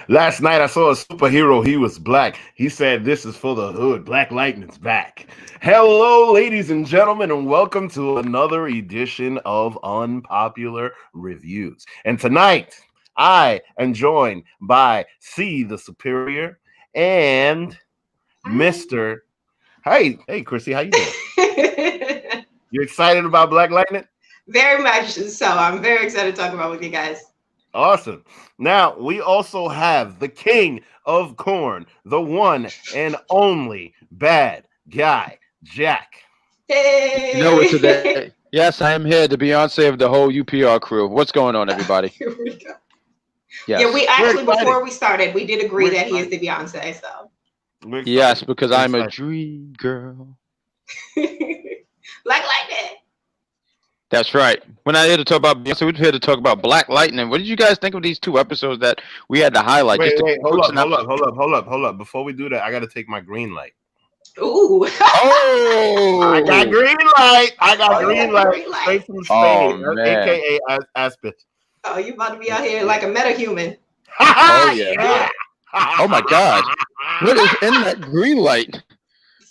Last night I saw a superhero. He was black. He said, "This is for the hood. Black Lightning's back." Hello, ladies and gentlemen, and welcome to another edition of Unpopular Reviews. And tonight, I am joined by C the Superior and Mr. Hey, Chrissy, how you doing? You excited about Black Lightning? Very much so. I'm very excited to talk about with you guys. Awesome. Now, we also have the king of corn, the one and only bad guy, Jack. Hey! You know what today? Yes, I am here, the Beyonce of the whole UPR crew. What's going on, everybody? Here we go. Yes. Yeah, we actually, before we started, we did agree that he is the Beyonce, so. Yes, because I'm a dream girl. Black Lightning. That's right. We're not here to talk about Beyonce. We're here to talk about Black Lightning. What did you guys think of these two episodes that we had to highlight? Wait, hold up. Before we do that, I got to take my green light. Ooh. Oh! I got green light. Green light. Straight from Spain, a.k.a. Aspid. Oh, you about to be out here like a metahuman. Oh, yeah. Oh, my God. What is in that green light?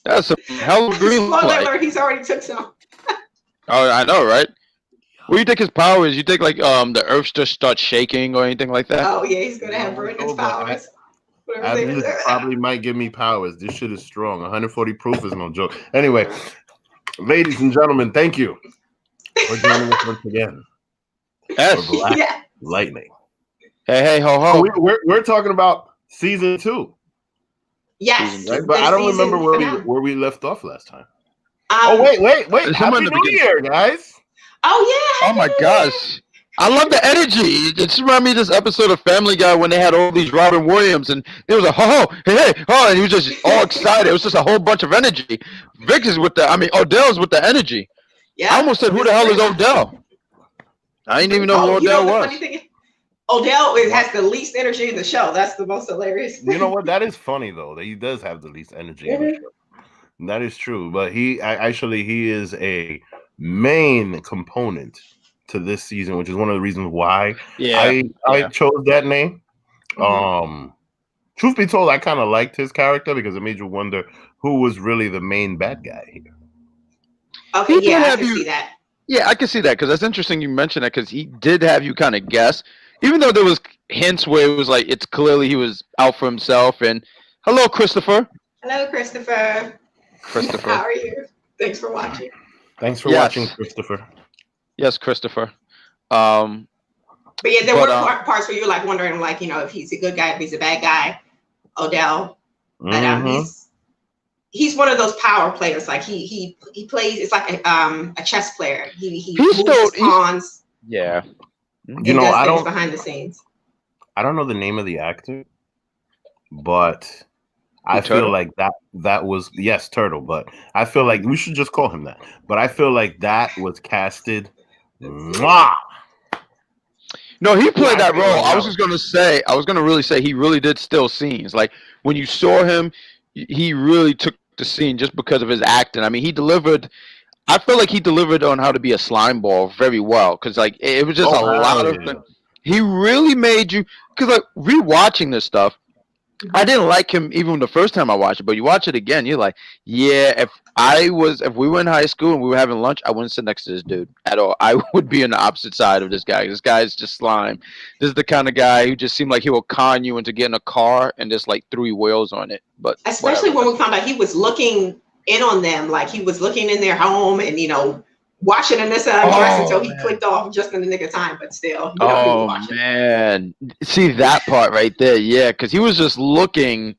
That's a hell of a green light. Alert, he's already took some. Oh, I know, right? What do you think his power is? You think like the earth just starts shaking or anything like that? Oh yeah, he's gonna have Brandon's powers. This probably might give me powers. This shit is strong. 140 proof is no joke. Anyway, ladies and gentlemen, thank you for joining us once again. Yes. For Black Lightning. Hey, ho, ho. We're talking about season 2. Yes, right? But I don't remember where we left off last time. Wait! Happy New Year, guys! Oh yeah! Oh my gosh! I love the energy. It just reminded me of this episode of Family Guy when they had all these Robin Williams, and it was a hey, and he was just all excited. It was just a whole bunch of energy. Vic is with Odell's with the energy. Yeah. I almost said, "Who the hell is Odell?" I didn't even know who Odell was. Odell has the least energy in the show. That's the most hilarious. You know what? That is funny though. That he does have the least energy in the show. That is true, but he is a main component to this season, which is one of the reasons why I chose that name. Truth be told, I kind of liked his character because it made you wonder who was really the main bad guy here. Okay, I can see that. Yeah, I can see that because that's interesting you mentioned that because he did have you kind of guess, even though there was hints where it was like it's clearly he was out for himself. And hello, Christopher. Hello, Christopher. How are you? Thanks for watching. Thanks for watching, Christopher. Yes, Christopher. But yeah, there were parts where you're like wondering, like, you know, if he's a good guy, if he's a bad guy. Odell, but he's one of those power players. Like he plays. It's like a chess player. He moves pawns. Yeah. You know, I don't behind the scenes. I don't know the name of the actor, but I feel like that was Turtle, but I feel like we should just call him that. But I feel like that was casted. Mwah! No, he played that role. I was going to really say he really did steal scenes. Like when you saw him, he really took the scene just because of his acting. I mean, he delivered. I feel like he delivered on how to be a slime ball very well because like it was just a lot of things. He really made you because like rewatching this stuff. I didn't like him even the first time I watched it, but you watch it again, you're like, yeah, if we were in high school and we were having lunch, I wouldn't sit next to this dude at all. I would be on the opposite side of this guy. This guy is just slime. This is the kind of guy who just seemed like he will con you into getting a car and just like 3 wheels on it. But especially when we found out he was looking in on them, like he was looking in their home and, you know, watching Anissa undress until he clicked off just in the nick of time, but still. Man. See that part right there. Yeah, because he was just looking,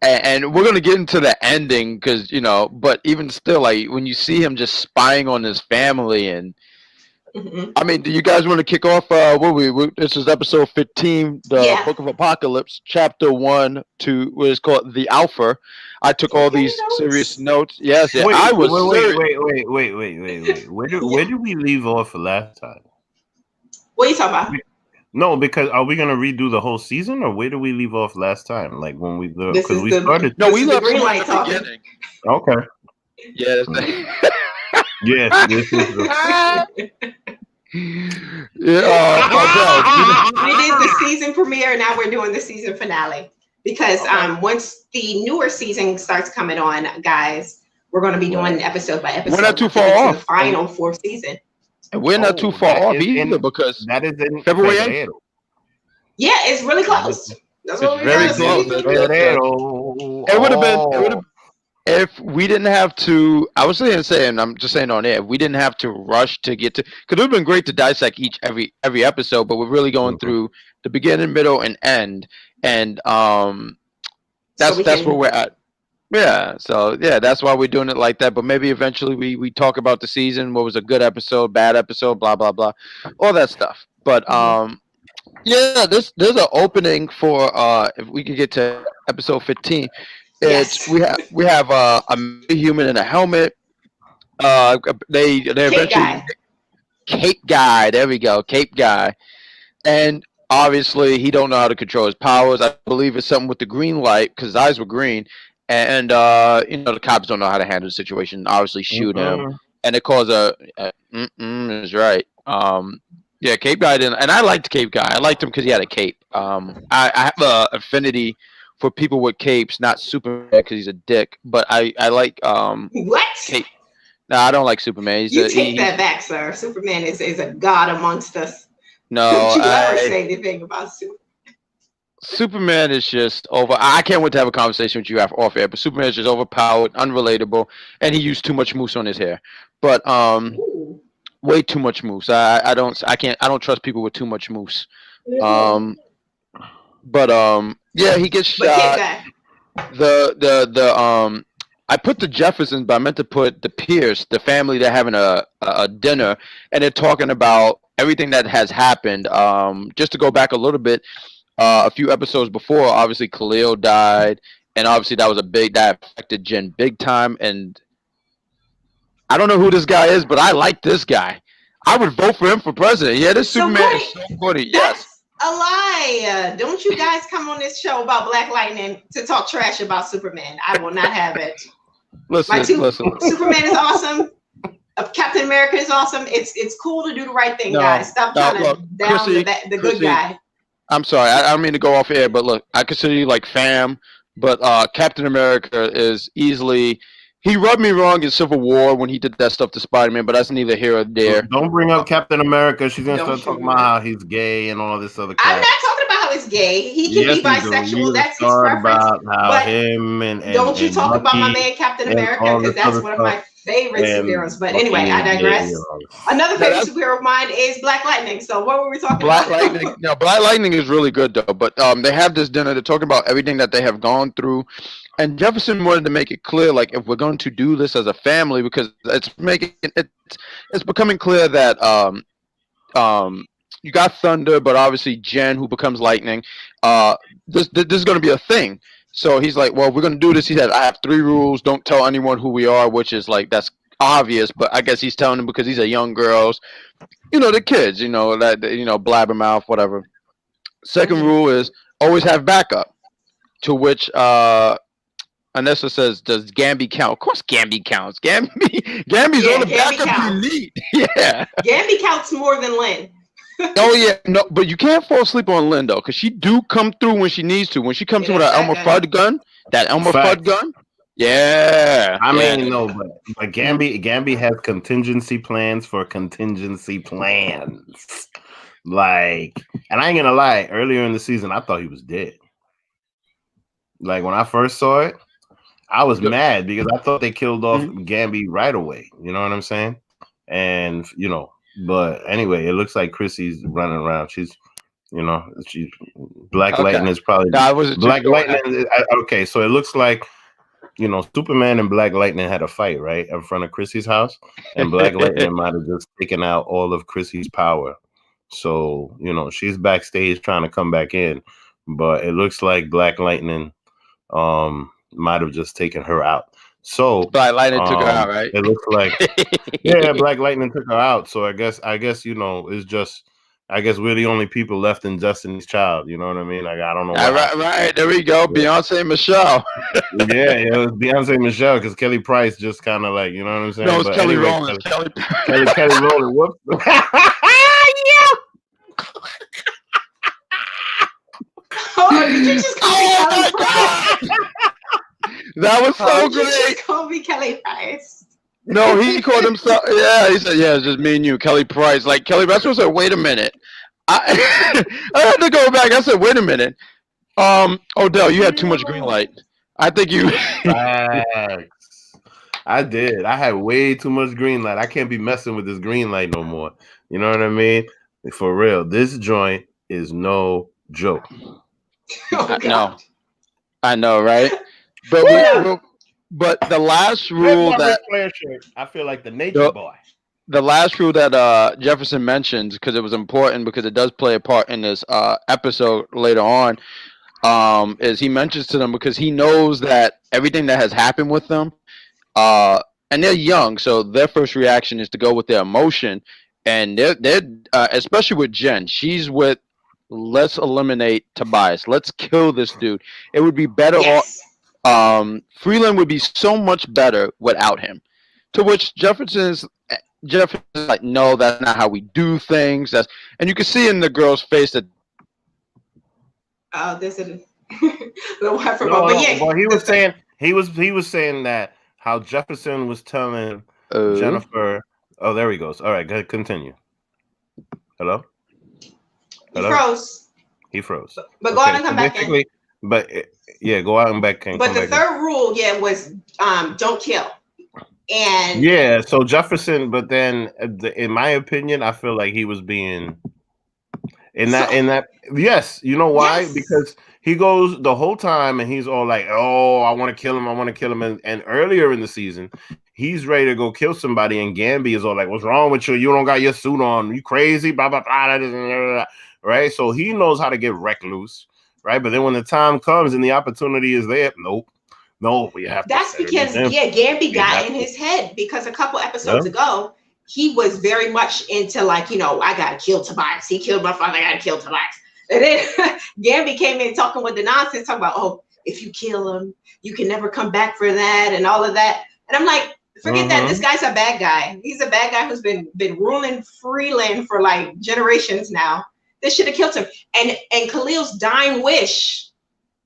and we're going to get into the ending because, you know, but even still, like when you see him just spying on his family and, I mean, do you guys want to kick off? This is episode 15, the Book of Apocalypse, chapter 1 to what is called the Alpha. I took all these serious notes. Yes, wait, I was. Wait. Where did we leave off last time? What are you talking about? No, because are we gonna redo the whole season, or where did we leave off last time? Like when we because we started. No, we left green light talking. Okay. Yeah. Yes, this is the. We did the season premiere. Now we're doing the season finale because once the newer season starts coming on, guys, we're going to be doing episode by episode. We're not too far off. The final 4th season. And we're not too far off either because that is in February 8th. Yeah, it's really close. That's what we're very close. It would have been. If we didn't have to, I was saying, I'm just saying on air, if we didn't have to rush to get to, because it would have been great to dissect every episode, but we're really going through the beginning, middle, and end, and that's where we're at. Yeah, so yeah, that's why we're doing it like that. But maybe eventually we talk about the season, what was a good episode, bad episode, blah blah blah, all that stuff. But yeah, there's an opening for if we could get to episode 15. It's we have a human in a helmet. They eventually Cape Guy. There we go, Cape Guy, and obviously he don't know how to control his powers. I believe it's something with the green light because his eyes were green, and the cops don't know how to handle the situation. Obviously shoot him, and it caused is right. Yeah, Cape Guy didn't, and I liked Cape Guy. I liked him because he had a cape. I have an affinity for people with capes, not Superman because he's a dick, but I like what? Cape. No, I don't like Superman. You take that back, sir. Superman is a god amongst us. No, don't you ever say anything about Superman. Superman is just over. I can't wait to have a conversation with you off air, but Superman is just overpowered, unrelatable, and he used too much mousse on his hair. But way too much mousse. I don't trust people with too much mousse. Yeah, he gets shot. I put the Jeffersons, but I meant to put the Pierce, the family. They're having a dinner, and they're talking about everything that has happened. Just to go back a little bit, a few episodes before, obviously Khalil died, and obviously that affected Jen big time. And I don't know who this guy is, but I like this guy. I would vote for him for president. Yeah, this Superman is so good. Yes. A lie. Don't you guys come on this show about Black Lightning to talk trash about Superman. I will not have it. Listen. Superman is awesome. Captain America is awesome. It's cool to do the right thing, guys. Stop trying to down Chrissy, the good guy. I'm sorry. I don't mean to go off air, but look, I consider you like fam, but Captain America is easily... He rubbed me wrong in Civil War when he did that stuff to Spider-Man, but that's neither here or there. Don't bring up Captain America. She's going to start talking about how he's gay and all this other crap. I'm not talking about how he's gay. He can be bisexual. That's his preference. About how but him and don't you talk about my man Captain America, because that's one of my favorite superheroes. But anyway, I digress. Another favorite superhero of mine is Black Lightning. So what were we talking about? Lightning. No, Black Lightning is really good, though. But they have this dinner. They're talking about everything that they have gone through. And Jefferson wanted to make it clear, like, if we're going to do this as a family, because it's becoming clear that you got Thunder, but obviously Jen, who becomes Lightning. This is going to be a thing. So he's like, well, we're going to do this. He said, I have 3 rules. Don't tell anyone who we are, which is like, that's obvious. But I guess he's telling them because these are young girls. The kids, blabbermouth, whatever. Second rule is always have backup. To which Anessa says, does Gambi count? Of course Gambi counts. Gambi's on the backup you need. Yeah. Gambi counts more than Lynn. Oh, yeah. No, but you can't fall asleep on Lynn, though, because she do come through when she needs to. When she comes through with that Elmer Fudd gun, yeah. I mean, no, but Gambi has contingency plans for contingency plans. Like, and I ain't gonna lie, earlier in the season, I thought he was dead. Like, when I first saw it, I was mad because I thought they killed off Gambi right away. You know what I'm saying? And, but anyway, it looks like Chrissy's running around. She's Black Lightning is probably Black Lightning. Okay, so it looks like, Superman and Black Lightning had a fight, right, in front of Chrissy's house. And Black Lightning might have just taken out all of Chrissy's power. So, she's backstage trying to come back in. But it looks like Black Lightning might have just taken her out. So Black Lightning took her out, right? It looks like Black Lightning took her out. So I guess it's just we're the only people left in Destiny's Child. You know what I mean? Like, I don't know. Right, there we go. Yeah. Beyonce and Michelle. Yeah, it was Beyonce and Michelle because Kelly Price just kind of like, you know what I'm saying? No, it's Kelly Rowland. Kelly Rowland. Whoops. did you just call me Kelly Price? That was so great. You just called me Kelly Price. No, he called himself. Yeah, he said, "Yeah, it's just me and you, Kelly Price." Like Kelly Price was like, "Wait a minute." I had to go back. I said, "Wait a minute." Odell, you had too much green light. I think you. Facts. I did. I had way too much green light. I can't be messing with this green light no more. You know what I mean? For real, this joint is no joke. No, I know, right? But the last rule that I feel like the nature boy. The last rule that Jefferson mentions, because it was important, because it does play a part in this episode later on, is he mentions to them because he knows that everything that has happened with them, and they're young, so their first reaction is to go with their emotion, and they're especially with Jen, she's with, let's eliminate Tobias, let's kill this dude. It would be better off. Freeland would be so much better without him. To which Jefferson's like, no, that's not how we do things. And you can see in the girl's face that. This is Well, he was saying that how Jefferson was telling Jennifer. Oh, there he goes. All right, go ahead, continue. Hello. He froze. But go out and come back in. But yeah, go out and back in. But the third rule, was don't kill. And yeah, so Jefferson, but then in my opinion, I feel like he was being in that yes, you know why? Yes. Because he goes the whole time and he's all like, oh, I want to kill him. And earlier in the season, he's ready to go kill somebody, and Gambi is all like, what's wrong with you? You don't got your suit on. You crazy? Blah, blah, blah, blah, blah. Right? So he knows how to get recluse, right? But then when the time comes and the opportunity is there, nope. No, we have. That's because Gambi got in his head, because a couple episodes ago he was very much into like, I gotta kill Tobias. He killed my father. I gotta kill Tobias. And then Gambi came in talking with the nonsense, talking about, oh, if you kill him, you can never come back for that and all of that. And I'm like, forget that. This guy's a bad guy. He's a bad guy who's been ruling Freeland for like generations now. They should have killed him. And Khalil's dying wish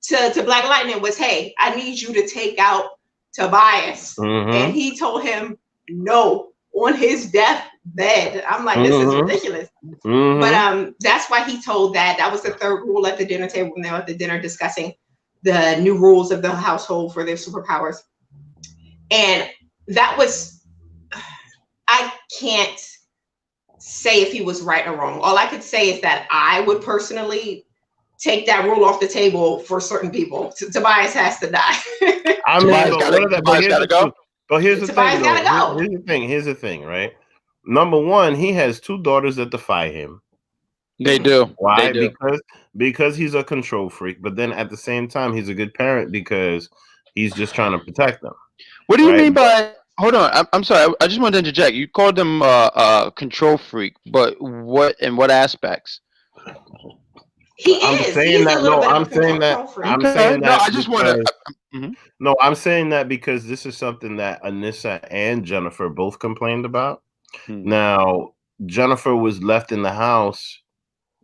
to Black Lightning was, hey, I need you to take out Tobias. And he told him no on his deathbed. I'm like, this is ridiculous. But that's why he told that was the third rule at the dinner table when they were at the dinner discussing the new rules of the household for their superpowers. And that was, I can't say if he was right or wrong. All I could say is that I would personally take that rule off the table for certain people. Tobias has to die. I mean, Tobias gotta go. But here's the Tobias thing. Gotta go. Here's the thing, right? Number one, he has two daughters that defy him. They do. Why? They do. Because he's a control freak. But then at the same time, he's a good parent because he's just trying to protect them. What do you mean by? Hold on, I'm sorry. I just wanted to interject. You called them a control freak, but in what aspects? I'm saying that. I just want to. No, I'm saying that because this is something that Anissa and Jennifer both complained about. Now, Jennifer was left in the house.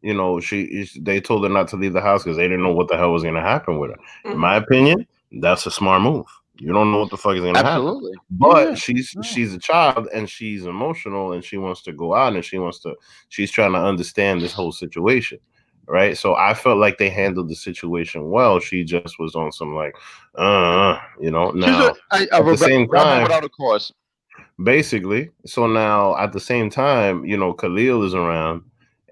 They told her not to leave the house because they didn't know what the hell was going to happen with her. In my opinion, that's a smart move. You don't know what the fuck is going to happen. But she's a child and she's emotional and she wants to go out and she's trying to understand this whole situation. Right. So I felt like they handled the situation well. She just was on some like, now at the same time, without a course. Basically. So now at the same time, Khalil is around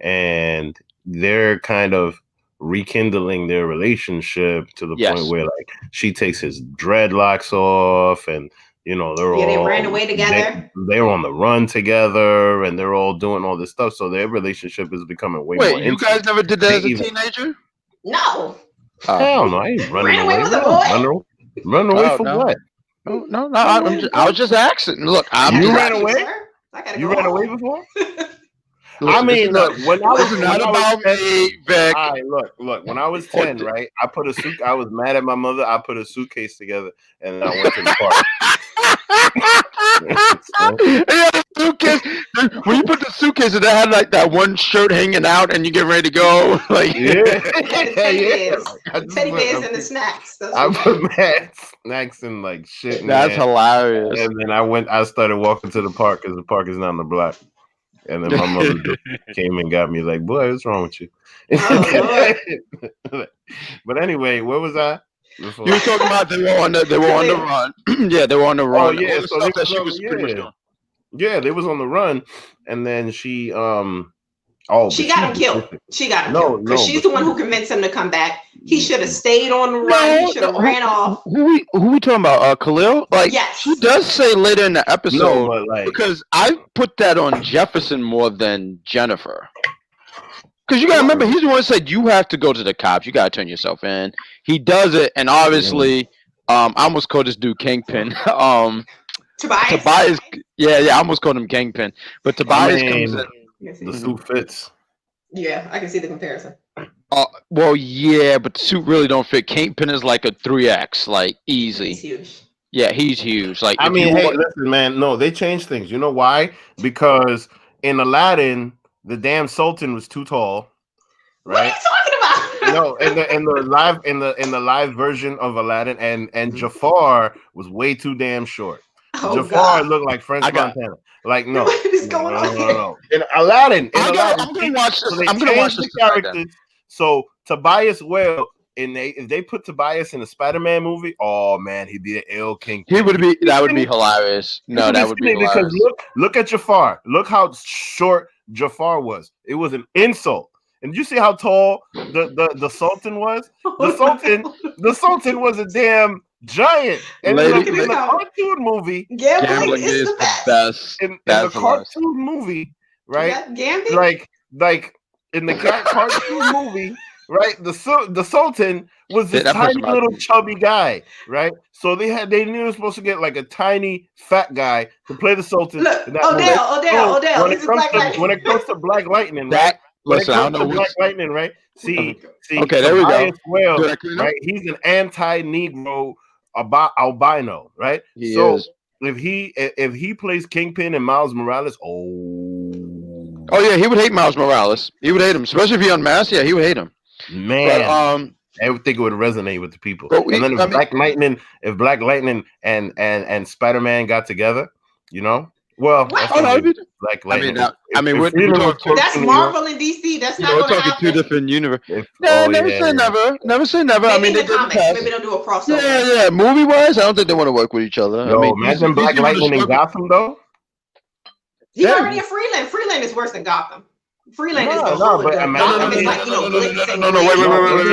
and they're kind of rekindling their relationship to the point where like she takes his dreadlocks off and they ran away together. They're on the run together and they're all doing all this stuff. So their relationship is becoming way more intimate. You guys never did that as a teenager? No. Hell no, I ain't running away with a boy. Run away from what? No, I was just asking. Look, you ran away? You ran away before? Listen, I mean, look, when I was not about me, Vic. All right, look. When I was 10, right, I was mad at my mother. I put a suitcase together and I went to the park. Suitcase. When you put the suitcase Okay, so they had like that one shirt hanging out, and you get ready to go. Like, teddy bears and the snacks. I put mad snacks and like shit. That's hilarious. And then I started walking to the park because the park is not on the block. And then my mother came and got me like, boy, what's wrong with you? Oh, but anyway, where was I? Before? You were talking about they were on the run. Yeah, they were on the run. Oh yeah, so they was on the run, and then she she got him killed. She got him killed because she's the one who convinced him to come back. He should have stayed on the run. He should have ran off. Who we talking about? Khalil? Like, yes. She does say later in the episode, because I put that on Jefferson more than Jennifer. Because you gotta remember, he's the one who said you have to go to the cops. You gotta turn yourself in. He does it, and obviously, I almost called this dude Kingpin. Tobias. Yeah, I almost called him Kingpin, but Tobias comes in. The suit fits. Yeah, I can see the comparison. Well, yeah, but the suit really don't fit. Kingpin is like a 3X, like easy. He's huge. Yeah, he's huge. Like, I mean, hey, listen, man. No, they changed things. You know why? Because in Aladdin, the damn Sultan was too tall. Right? What are you talking about? No, in the live version of Aladdin, and Jafar was way too damn short. Oh, Jafar looked like French Montana. Like, no. What is going on here? No. In Aladdin, I'm gonna watch this. I'm gonna watch this characters. So Tobias Whale, if they put Tobias in a Spider-Man movie, oh man, he'd be an ill king. That would be hilarious. No, that would be hilarious. Because look at Jafar. Look how short Jafar was. It was an insult. And did you see how tall the Sultan was? The Sultan was a damn giant. And in the cartoon movie, gambling is the best. In the cartoon movie, right? Like in the cartoon movie, right? The Sultan was this tiny little chubby guy, right? So they knew they were supposed to get like a tiny fat guy to play the Sultan. Look, Odell. When it comes to Black Lightning, right? Listen, I don't know Black Lightning, right? See. Okay, there we go. Well, right? He's an anti-Negro albino, right? He is. If he plays Kingpin and Miles Morales, oh yeah, he would hate Miles Morales. He would hate him, especially if he unmasked. Yeah, he would hate him. Man, I would think it would resonate with the people. And then if Black Lightning and Spider-Man got together, you know. Well, Black Lightning. That's Marvel and DC. That's not we're talking two different universes. Never say never. Never say never. Maybe in the comics, maybe they'll do a crossover. Yeah. Movie wise, I don't think they want to work with each other. Imagine Black Lightning in Gotham though. He's already in Freeland. Freeland is worse than Gotham. Freeland is the hood. Gotham is like,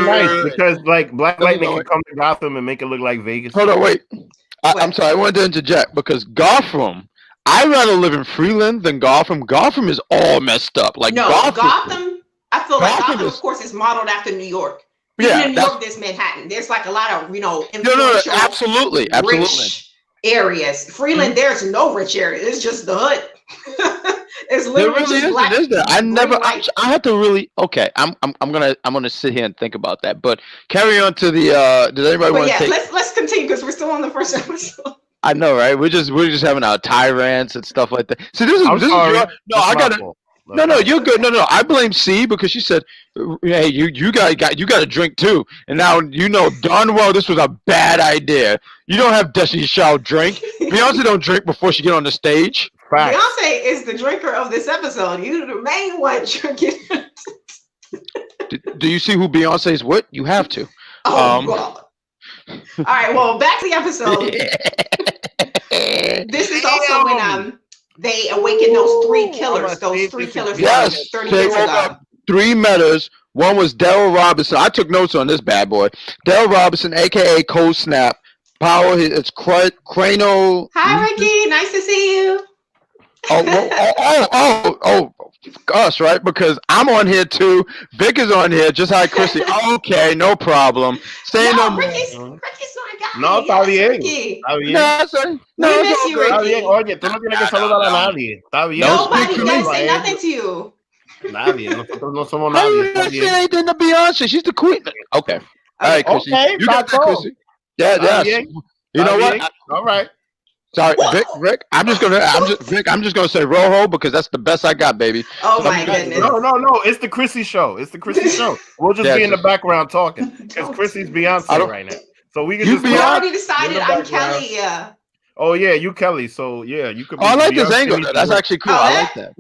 wait, because like Black Lightning can come to Gotham and make it look like Vegas. Hold on, wait. I'm sorry, I wanted to interject because Gotham. I'd rather live in Freeland than Gotham. Gotham is all messed up. Like Gotham. I feel like Gotham, of course, is modeled after New York. Even in New York, there's Manhattan. There's like a lot of influential, absolutely, rich areas. Freeland, there's no rich area. It's just the hood. It's literally just black. I have to really. Okay, I'm gonna sit here and think about that. But carry on to the. Does anybody want to take? Let's continue because we're still on the first episode. I know, right? We're just having our tirades and stuff like that. So this is your, I gotta. No, you're good. No, I blame C because she said, "Hey, you got a drink too," and now you know darn well this was a bad idea. You don't have Destiny Child drink. Beyonce don't drink before she get on the stage. Facts. Beyonce is the drinker of this episode. You're the main one drinking. Do you see who Beyonce is with? You have to. Oh God. All right. Well, back to the episode. This is also when they awaken those three killers. Yes, 30 years ago. 3 metas. One was Daryl Robinson. I took notes on this bad boy. Daryl Robinson, aka Cold Snap. Power. It's Crano. Hi, Ricky. Nice to see you. Us, right? Because I'm on here too. Vic is on here, just like Chrissy. Okay, no problem. Ricky's no, está bien. No, we miss you, Ricky. Oye, tú no tienes que saludar a nadie. Está bien. Nobody can say nothing to you. Nadie. Nosotros no somos nadie. How you say anything to Beyonce? She's the queen. Okay. All right, Chrissy. Okay, you got that, Chrissy. Yeah. You know what? All right. Sorry, Rick. I'm just gonna say Rojo because that's the best I got, baby. Oh my goodness. No. It's the Chrissy show. We'll just be in the background talking because Chrissy's Beyonce right now. So we can just. We already decided I'm Kelly. Oh yeah, you Kelly. So yeah, you could. I like this angle. That's actually cool. I like that.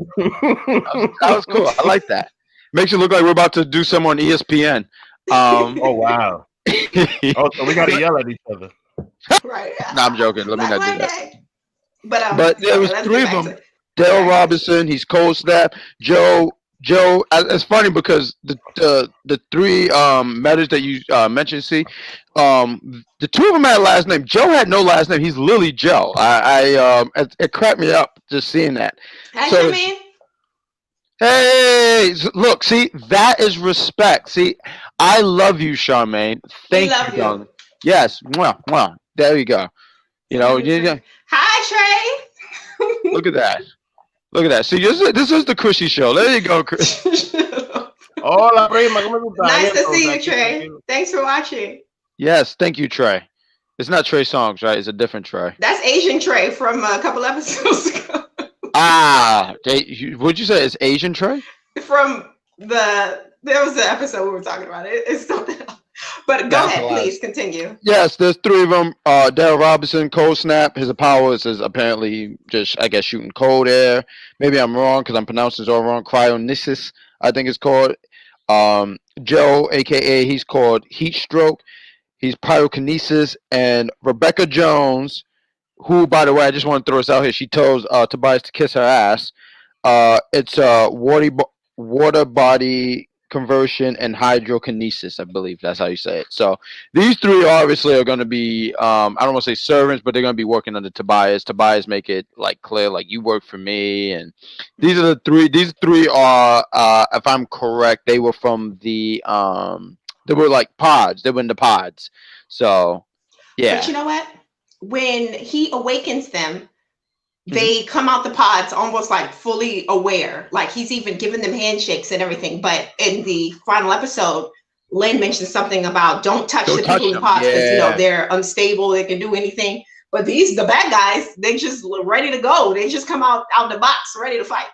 That was cool. I like that. Makes it look like we're about to do some on ESPN. Oh wow. So we gotta yell at each other. Right. No, I'm joking. Let me not do that. But there was three of them. Dale Robinson, he's Cold Snap. Joe. It's funny because the three metas that you mentioned, see, the two of them had last name. Joe had no last name. He's Lily Joe. It cracked me up just seeing that. Hey, look, see, that is respect. See, I love you, Charmaine. Thank you, darling. Yes, mwah. There you go. You know, Hi, Trey. Look at that. See, this is the Chrissy show. There you go, Chris. Hola, prima. Nice to see you, Trey. Thanks for watching. Yes, thank you, Trey. It's not Trey Songz, right? It's a different Trey. That's Asian Trey from a couple episodes ago. What'd you say? It's Asian Trey? There was an episode we were talking about it. It's something else. But go ahead, please continue. Yes, there's three of them. Dale Robinson, Cold Snap. His power is apparently just, I guess, shooting cold air. Maybe I'm wrong because I'm pronouncing this all wrong. Cryonisis, I think it's called. Joe, a.k.a. he's called Heat Stroke. He's pyrokinesis. And Rebecca Jones, who, by the way, I just want to throw this out here. She tells Tobias to kiss her ass. It's water body conversion and hydrokinesis, I believe that's how you say it. So these three obviously are going to be I don't want to say servants, but they're going to be working under Tobias. Make it like clear, like you work for me. And these three are if I'm correct, they were from the they were like pods. They were in the pods. So yeah. But you know what? When he awakens them, they come out the pods almost like fully aware. Like he's even giving them handshakes and everything. But in the final episode, Lynn mentioned something about don't touch the people in the pods because they're unstable. They can do anything. But the bad guys, they just ready to go. They just come out the box ready to fight.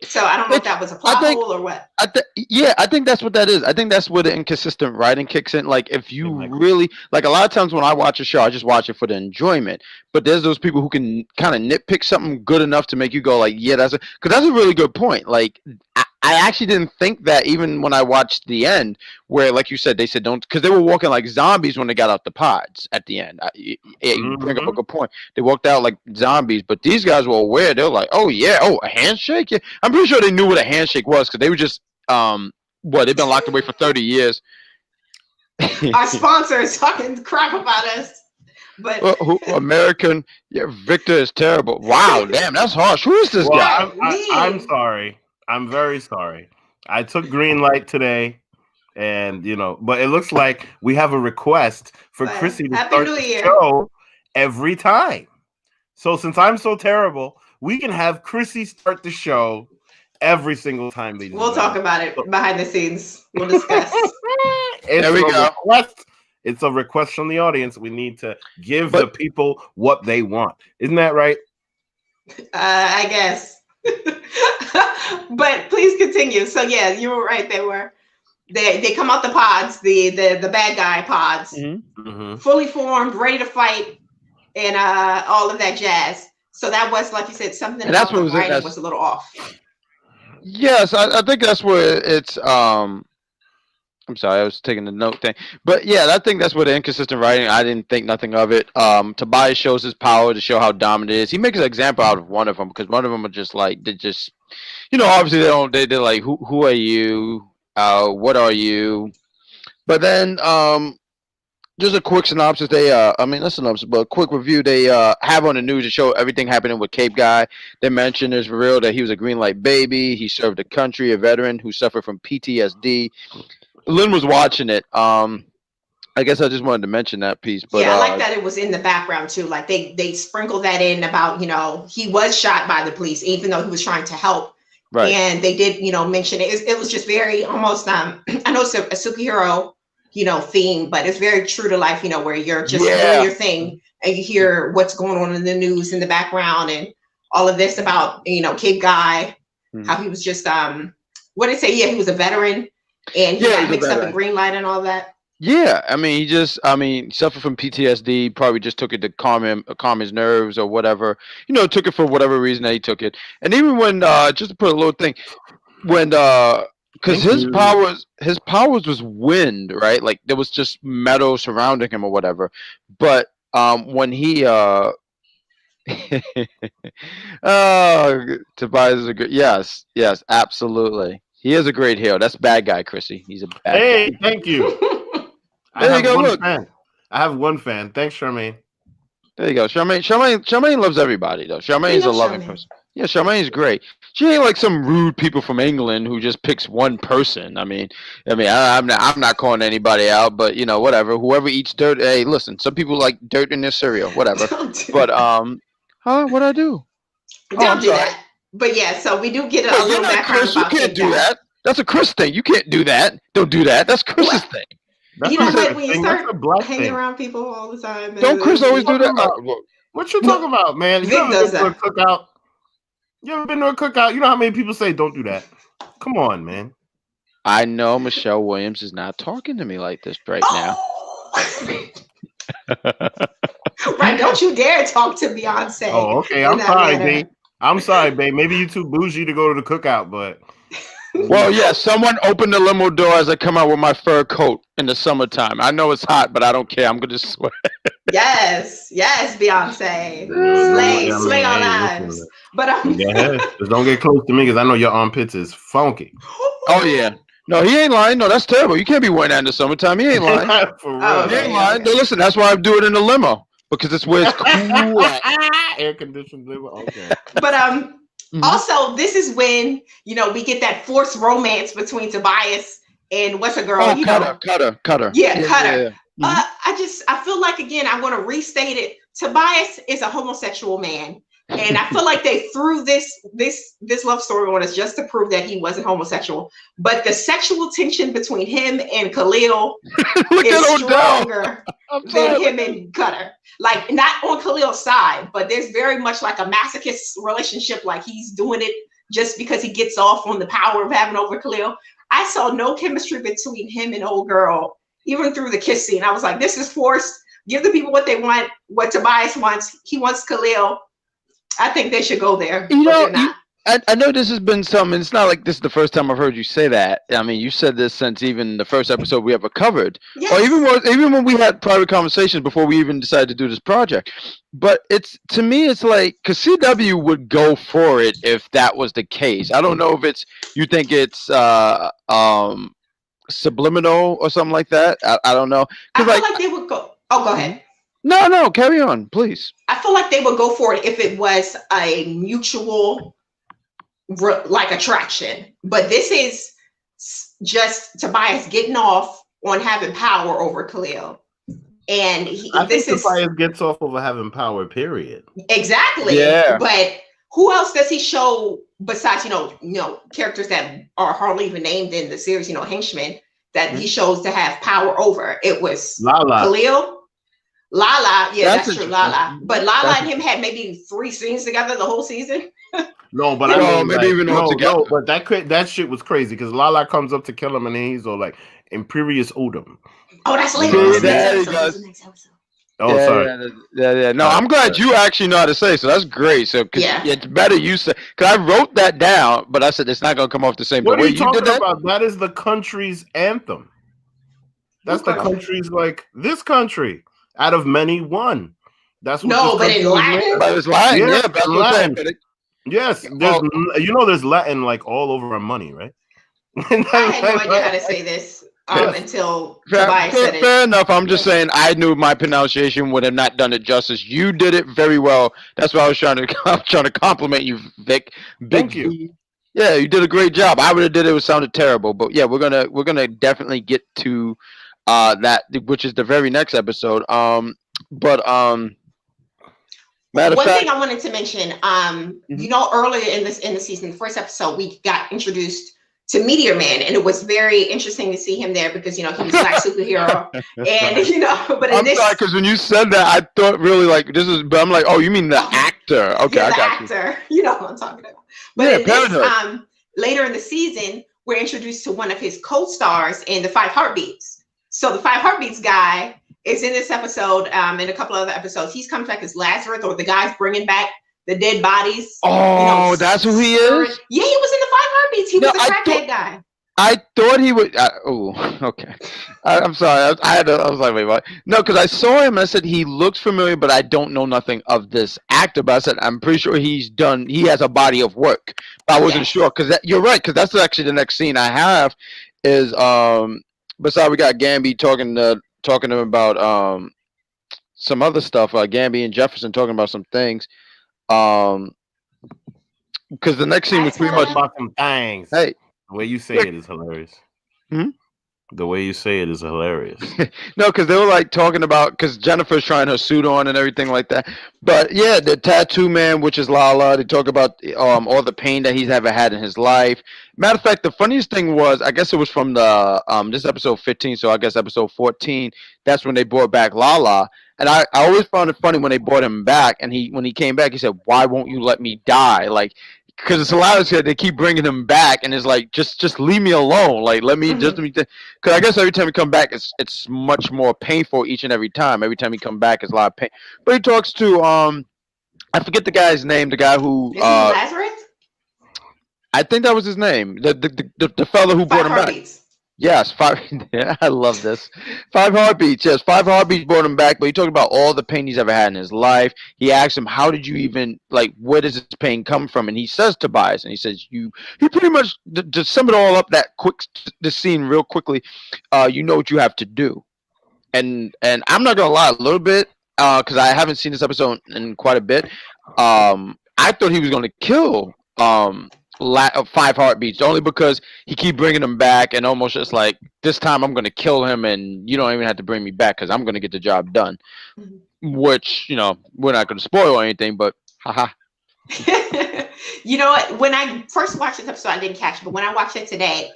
So I don't know if that was a plot hole or what. I think that's what that is. I think that's where the inconsistent writing kicks in. Like if you really like, a lot of times when I watch a show, I just watch it for the enjoyment. But there's those people who can kind of nitpick something good enough to make you go like, yeah, because that's a really good point. Like I actually didn't think that even when I watched the end, where like you said, they said don't, because they were walking like zombies when they got out the pods at the end. You bring up a good point. They walked out like zombies, but these guys were aware. They're like, oh yeah, a handshake. Yeah, I'm pretty sure they knew what a handshake was because they were just they've been locked away for 30 years. Our sponsor is talking crap about us. But American, Victor is terrible. Wow, damn, that's harsh. Who is this guy? I'm sorry. I'm very sorry. I took green light today, and but it looks like we have a request for Chrissy to start the show every time. So since I'm so terrible, we can have Chrissy start the show every single time. We'll talk about it behind the scenes. We'll discuss. There we go. It's a request from the audience. We need to give the people what they want. Isn't that right? I guess. But please continue. So yeah, you were right. They come out the pods, the bad guy pods, fully formed, ready to fight, and all of that jazz. So that was, like you said, something about the writing was a little off. Yes, I think that's where it's I'm sorry, I was taking the note thing. But yeah, I think that's where the inconsistent writing, I didn't think nothing of it. Tobias shows his power to show how dominant it is. He makes an example out of one of them because one of them are just like, obviously they're like, who are you? What are you? But then just a quick synopsis. Not synopsis, but a quick review. They have on the news to show everything happening with Cape Guy. They mention it's real that he was a green light baby. He served the country, a veteran who suffered from PTSD. Lynn was watching it. I guess I just wanted to mention that piece. But yeah, I like that it was in the background too. Like they sprinkled that in about, he was shot by the police, even though he was trying to help. Right. And they did, mention it. It was just very almost, I know it's a superhero, theme, but it's very true to life, where you're just doing your thing and you hear what's going on in the news in the background and all of this about, Kid Guy, how he was just, what did it say? Yeah, he was a veteran and he got mixed up in green light and all that. Yeah, I mean, he suffered from PTSD, probably just took it to calm his nerves or whatever. Took it for whatever reason that he took it. And even when, just to put a little thing, when, because his powers was wind, right? Like there was just metal surrounding him or whatever. But when he, oh, Tobias is a good, yes, absolutely. He is a great hero. That's bad guy, Chrissy. He's a bad guy. Hey, thank you. There you go. Look, fan. I have one fan. Thanks, Charmaine. There you go. Charmaine loves everybody though. Charmaine's a loving person. Yeah, Charmaine's great. She ain't like some rude people from England who just picks one person. I mean, I'm not calling anybody out, but whatever. Whoever eats dirt. Hey, listen. Some people like dirt in their cereal. Whatever. But what'd I do? Don't do that. But yeah, so we do get a little background about you can't do that. That's a Chris thing. You can't do that. Don't do that. That's Chris's thing. That's when you start hanging around people all the time. Don't Chris always do that? What you talking about, man? You ever been to a cookout? You ever been to a cookout? You know how many people say don't do that? Come on, man. I know Michelle Williams is not talking to me like this right now. Right, don't you dare talk to Beyonce. Oh, okay. I'm sorry, babe. I'm sorry, babe. Maybe you too bougie to go to the cookout, but... Well, yeah, someone opened the limo door as I come out with my fur coat in the summertime. I know it's hot, but I don't care. I'm going to sweat. Yes, Beyonce. Slay on lives. But just don't get close to me because I know your armpits is funky. Oh, yeah. No, he ain't lying. No, that's terrible. You can't be wearing that in the summertime. He ain't lying. For real. He ain't lying. No, listen, that's why I do it in the limo because it's where it's cool. Air conditioned limo. Okay. But also, this is when, we get that forced romance between Tobias and what's a girl? Cutter. Yeah, Cutter. Yeah. I feel like, again, I'm going to restate it. Tobias is a homosexual man. And I feel like they threw this love story on us just to prove that he wasn't homosexual. But the sexual tension between him and Khalil is stronger than him and Cutter. Like, not on Khalil's side, but there's very much like a masochist relationship. Like, he's doing it just because he gets off on the power of having over Khalil. I saw no chemistry between him and old girl, even through the kiss scene. I was like, this is forced. Give the people what they want, what Tobias wants. He wants Khalil. I think they should go there. I know this has been something. It's not like this is the first time I've heard you say that. I mean, you said this since even the first episode we ever covered, or even when we had private conversations before we even decided to do this project. But to me, it's like because CW would go for it if that was the case. I don't know if you think it's subliminal or something like that. I don't know. I feel like they would go. Oh, go ahead. No, carry on, please. I feel like they would go for it if it was a mutual attraction, but this is just Tobias getting off on having power over Khalil, and Tobias gets off over having power. Period. Exactly. Yeah. But who else does he show besides characters that are hardly even named in the series? Henchmen that he shows to have power over. It was Khalil. Lala, yeah, that's true, Lala. But Lala and him had maybe 3 scenes together the whole season. No, but no, but that shit was crazy because Lala comes up to kill him and then he's all like Imperious Odom. Oh, that's later. Sorry. Yeah. No, I'm glad you actually know how to say. So that's great. So it's better you say because I wrote that down, but I said it's not gonna come off the same. What are you talking about? That is the country's anthem. That's the country's this country. Out of many, one. That's what. But in Latin. But it's Latin, yeah. That's Latin. Yes, there's Latin all over our money, right? I had no idea how to say this until Tobias said it. Fair enough. I'm just saying I knew my pronunciation would have not done it justice. You did it very well. That's why I was trying to compliment you, Vic. Thank you. Yeah, you did a great job. I would have did it. It sounded terrible, but yeah, we're gonna definitely get to. That which is the very next episode. Matter of fact, thing I wanted to mention, earlier in the season, the first episode, we got introduced to Meteor Man, and it was very interesting to see him there because he was Black superhero, and but I'm sorry, because when you said that, I thought really like this is, but I'm like, oh, you mean the actor? Okay, yeah, I the got actor. You know what I'm talking about. But yeah, in this, later in the season, we're introduced to one of his co-stars in the 5 Heartbeats. So the 5 Heartbeats guy is in this episode, and a couple other episodes. He's comes back as Lazarus, or the guy's bringing back the dead bodies. Oh, that's who he is? Yeah, he was in the 5 Heartbeats. He was the crackhead guy. I thought he would. Okay. I'm sorry. I was like, wait, what? No, because I saw him. I said he looks familiar, but I don't know nothing of this actor. But I said I'm pretty sure he has a body of work. But I wasn't sure because you're right. Because that's actually the next scene I have is besides we got Gambi talking to him about some other stuff. Gambi and Jefferson talking about some things. Because the next scene was pretty much about some things. Hey. The way you say it is hilarious. The way you say it is hilarious. No, because they were like talking about because Jennifer's trying her suit on and everything like that. But yeah, the tattoo man, which is Lala, they talk about all the pain that he's ever had in his life. Matter of fact, the funniest thing was, I guess it was from the this episode 15, so I guess episode 14. That's when they brought back Lala. And I always found it funny when they brought him back, and when he came back, he said, "Why won't you let me die?" Like. Because it's hilarious that they keep bringing him back, and it's like, just leave me alone. Like, let me because I guess every time he come back, it's much more painful each and every time. Every time he come back, it's a lot of pain. But he talks to I forget the guy's name. The guy who Lazarus. I think that was his name. The fellow who brought him back. Yes, 5. Yeah, I love this. 5 Heartbeats. Yes, 5 Heartbeats brought him back. But he talked about all the pain he's ever had in his life. He asked him, "How did you even where does this pain come from?" And he says Tobias, and he says, He pretty much to sum it all up the scene real quickly. You know what you have to do, and I'm not gonna lie, a little bit because I haven't seen this episode in quite a bit. I thought he was gonna kill 5 Heartbeats only because he keep bringing him back and almost just like this time I'm going to kill him and you don't even have to bring me back because I'm going to get the job done, which we're not going to spoil or anything, but haha. You know what, when I first watched this episode I didn't catch it, but when I watched it today,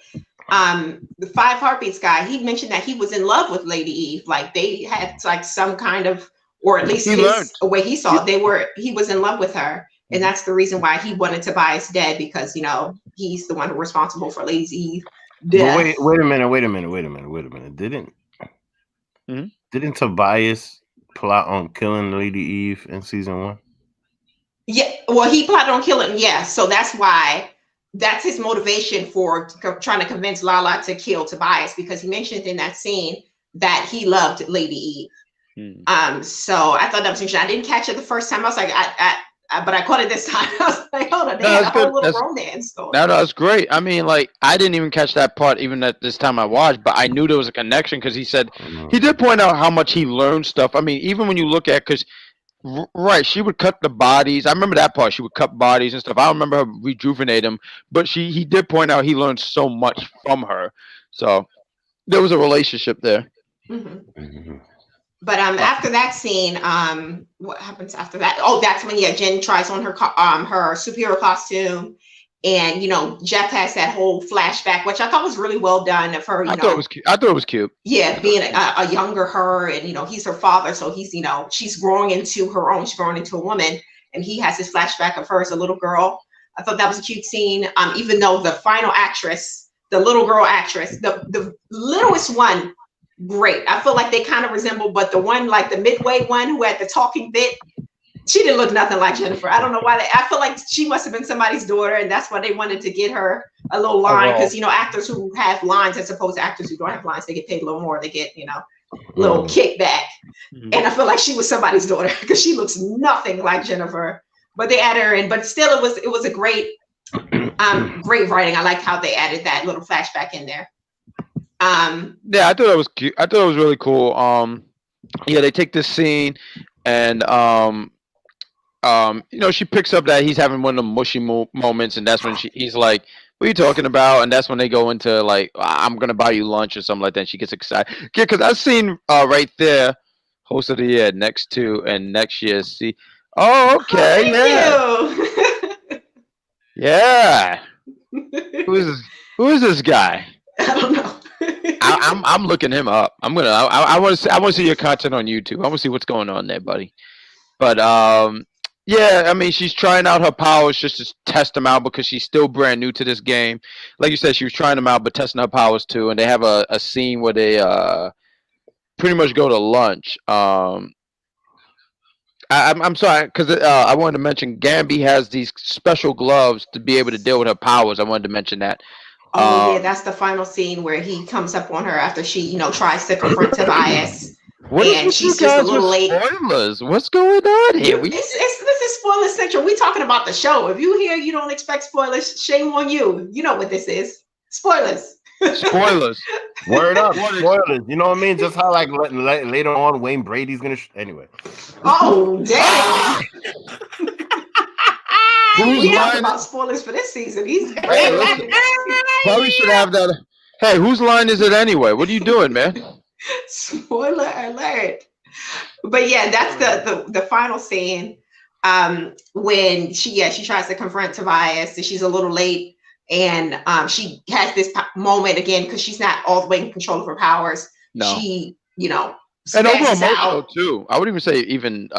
the 5 Heartbeats guy, he mentioned that he was in love with Lady Eve. Like they had like some kind of, or at least the way he saw it, he was in love with her. And that's the reason why he wanted Tobias dead, because he's the one who's responsible for Lady Eve death. Wait a minute. Didn't Tobias plot on killing Lady Eve in season 1? Yeah, well, he plotted on killing. Yeah, so that's his motivation for trying to convince Lala to kill Tobias, because he mentioned in that scene that he loved Lady Eve. So I thought that was interesting. I didn't catch it the first time. I was like, but I caught it this time. I was like, hold on, they had a whole little romance going. No, that's great. I mean, I didn't even catch that part even at this time I watched, but I knew there was a connection because he said he did point out how much he learned stuff. I mean, even when you look at, because right, she would cut the bodies. I remember that part. She would cut bodies and stuff. I don't remember her rejuvenate him, but he did point out he learned so much from her. So there was a relationship there. But after that scene, what happens after that? Oh, that's when Jen tries on her superhero costume, and Jeff has that whole flashback, which I thought was really well done of her. I thought it was cute. Yeah, being a younger her, and he's her father, so he's she's growing into her own. She's growing into a woman, and he has this flashback of her as a little girl. I thought that was a cute scene. Even though the final actress, the little girl actress, the littlest one. Great. I feel like they kind of resemble, but the one, like the midway one who had the talking bit, she didn't look nothing like Jennifer. I don't know why. I feel like she must have been somebody's daughter, and that's why they wanted to get her a little line, because actors who have lines as opposed to actors who don't have lines, they get paid a little more. They get little kickback. And I feel like she was somebody's daughter because she looks nothing like Jennifer. But they added her in. But still, it was a great great writing. I liked how they added that little flashback in there. Yeah, I thought it was cute. I thought it was really cool. Yeah, they take this scene and she picks up that he's having one of the mushy moments, and that's when he's like, "What are you talking about?" And that's when they go into like, "I'm gonna buy you lunch" or something like that. And she gets excited. Yeah, because I've seen right there, host of the year next year. See, oh, okay, yeah. Yeah. Who is this guy? I don't know. I'm looking him up. I want to see your content on YouTube. I want to see what's going on there, buddy. But yeah, I mean, she's trying out her powers just to test them out because she's still brand new to this game. Like you said, she was trying them out, but testing her powers too. And they have a scene where they pretty much go to lunch. I'm sorry because I wanted to mention Gambi has these special gloves to be able to deal with her powers. I wanted to mention that. Oh yeah, that's the final scene where he comes up on her after she, tries to confront Tobias. And she's just a little late. Spoilers. What's going on here? This is spoiler central. We talking about the show. If you hear you don't expect spoilers, shame on you. You know what this is. Spoilers. Spoilers. Word up. Spoilers. You know what I mean? Just how like later on Wayne Brady's gonna anyway. Oh damn. We talking about is... spoilers for this season. He's probably should have that. Hey, whose line is it anyway? What are you doing, man? Spoiler alert. But yeah, that's the final scene when she tries to confront Tobias and she's a little late and she has this moment again because she's not all the way in control of her powers. No. She, and over emotional too. I would even say even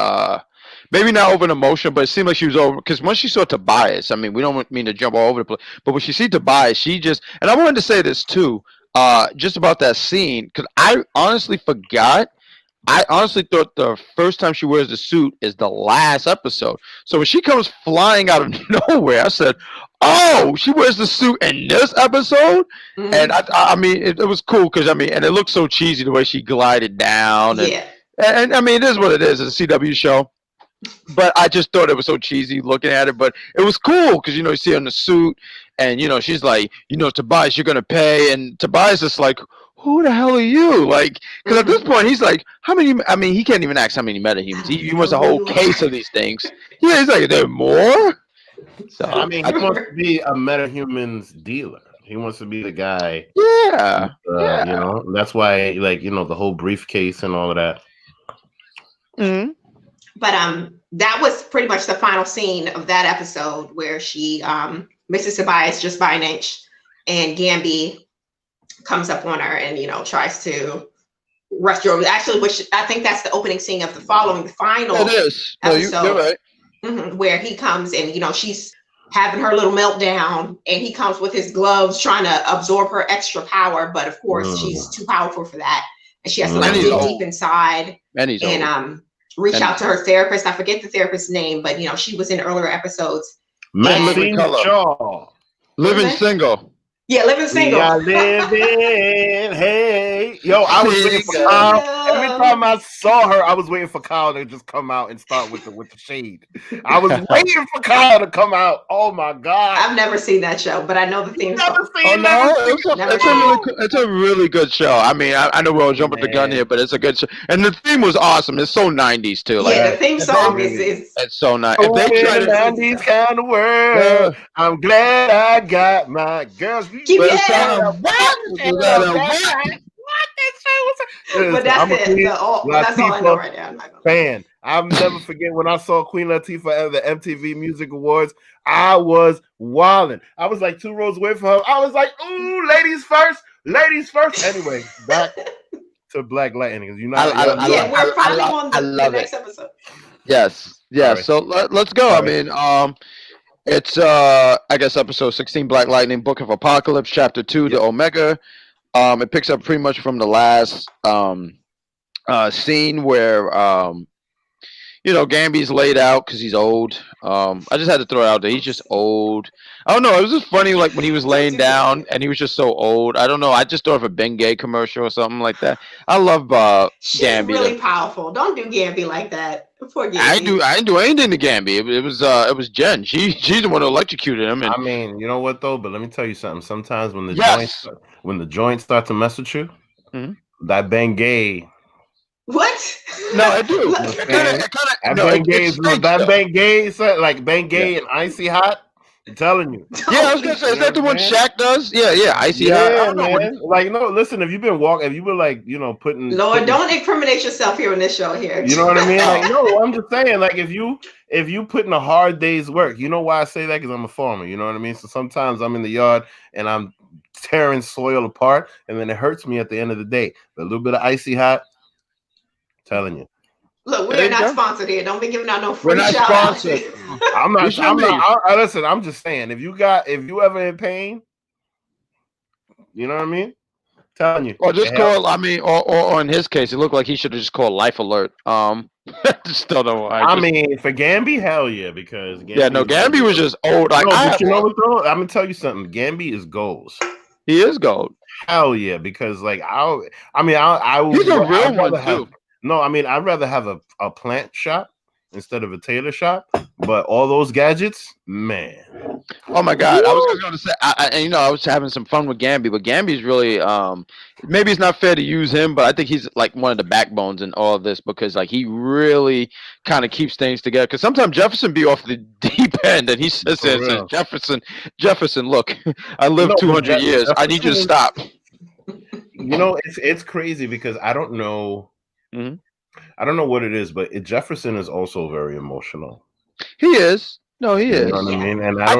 maybe not over an emotion, but it seemed like she was over because once she saw Tobias, I mean, we don't mean to jump all over the place, but when she see Tobias, she just, and I wanted to say this too, just about that scene, because I honestly forgot. I honestly thought the first time she wears the suit is the last episode. So when she comes flying out of nowhere, I said, "Oh, she wears the suit in this episode." Mm-hmm. And I mean, it was cool because and it looked so cheesy the way she glided down. And I mean, it is what it is. It's a CW show. But I just thought it was so cheesy looking at it. But it was cool because, you see her in the suit and, she's like, Tobias, you're going to pay. And Tobias is like, who the hell are you? Like, because at this point, he's like, how many? I mean, he can't even ask how many metahumans. He wants a whole case of these things. Yeah, he's like, there are more? So, I mean, he wants to be a metahumans dealer. He wants to be the guy. Yeah. That's why, the whole briefcase and all of that. Mm-hmm. But that was pretty much the final scene of that episode where she misses Tobias just by an inch, and Gambi comes up on her and tries to rescue her. Actually, which I think that's the opening scene of the final. It is. Episode, you're right. Mm-hmm, where he comes and she's having her little meltdown, and he comes with his gloves trying to absorb her extra power, but of course she's too powerful for that, and she has to dig deep inside and reach out to her therapist. I forget the therapist's name, but she was in earlier episodes. Maxine Shaw. Living Single. Yeah, Living Single. Yeah, living. Hey, yo, I was waiting for Kyle. Every time I saw her, I was waiting for Kyle to just come out and start with the shade. I was waiting for Kyle to come out. Oh my god! I've never seen that show, but I know the theme song. It's a really good show. I mean, I know we're all jumping the gun here, but it's a good show, and the theme was awesome. It's so 90s too. Like, the theme song is it's so nice. If they try to 90s kind of world, I'm glad I got my girls. But that's it. That's all I know right now. Fan. I'll never forget when I saw Queen Latifah at the MTV Music Awards. I was wilding. I was like 2 rows away from her. I was like, "Ooh, ladies first, ladies first." Anyway, back to Black Lightning. We're finally on the next episode. Yes. Right. So let's go. I mean, it's I guess episode 16, Black Lightning, Book of Apocalypse, chapter 2, the Omega. It picks up pretty much from the last scene where Gambi's laid out because he's old. I just had to throw it out there. He's just old. I don't know. It was just funny, like when he was laying down and he was just so old. I don't know. I just thought of a Bengay commercial or something like that. I love She's Gambi. Really powerful. Don't do Gambi like that. Poor Gambi. I didn't do anything to Gambi. It was Jen. She's the one who electrocuted him. And, I mean, you know what though? But let me tell you something. Sometimes when the joints start to mess with you, that Bengay. What? No, I do. That Bengay, like Bengay and Icy Hot. I'm telling you. Yeah, I was gonna say, is that the one Shaq does? Yeah, Icy Hot. Man. Like, no, listen, if you've been like, putting Lord, don't incriminate yourself here on this show here. You know what I mean? Like, no, I'm just saying, like, if you put in a hard day's work, you know why I say that? Because I'm a farmer, you know what I mean? So sometimes I'm in the yard and I'm tearing soil apart, and then it hurts me at the end of the day. But a little bit of Icy Hot, telling you. Look, we are not sponsored here. Don't be giving out no free shout outs. I'm not. Listen, I'm just saying. If you ever in pain, you know what I mean. Telling you. Or just call. I mean, or in his case, it looked like he should have just called Life Alert. Just don't know why. I mean, for Gamby, hell yeah, because Gamby was just old. Like, but you know what though? I'm gonna tell you something. Gamby is goals. He is gold. Hell yeah, because like I would. He's a real one too. No, I mean, I'd rather have a plant shop instead of a tailor shop. But all those gadgets, man. Oh my God! Woo! I was going to say, I was having some fun with Gamby, but Gamby's really, maybe it's not fair to use him, but I think he's like one of the backbones in all of this because like he really kind of keeps things together. Because sometimes Jefferson be off the deep end, and he says, "Jefferson, look, I lived 200 years. I need you to stop." It's crazy because I don't know. Mm-hmm. I don't know what it is, but Jefferson is also very emotional. He is. No, he is. You know what I mean? And I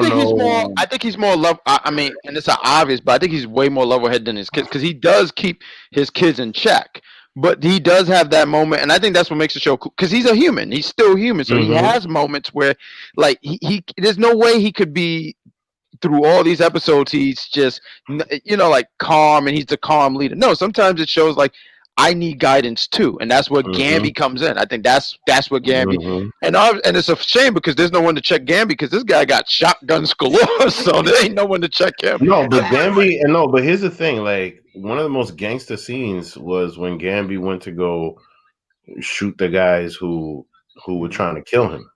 think he's more love. I mean, and it's obvious, but I think he's way more level-headed than his kids because he does keep his kids in check. But he does have that moment, and I think that's what makes the show cool because he's a human. He's still human, so he has moments where, like, he there's no way he could be through all these episodes. He's just, like calm, and he's the calm leader. No, sometimes it shows like. I need guidance too, and that's where Gamby comes in. I think that's where Gamby, and it's a shame because there's no one to check Gamby because this guy got shotguns galore, so there ain't no one to check him. No, but but here's the thing: like one of the most gangster scenes was when Gamby went to go shoot the guys who were trying to kill him.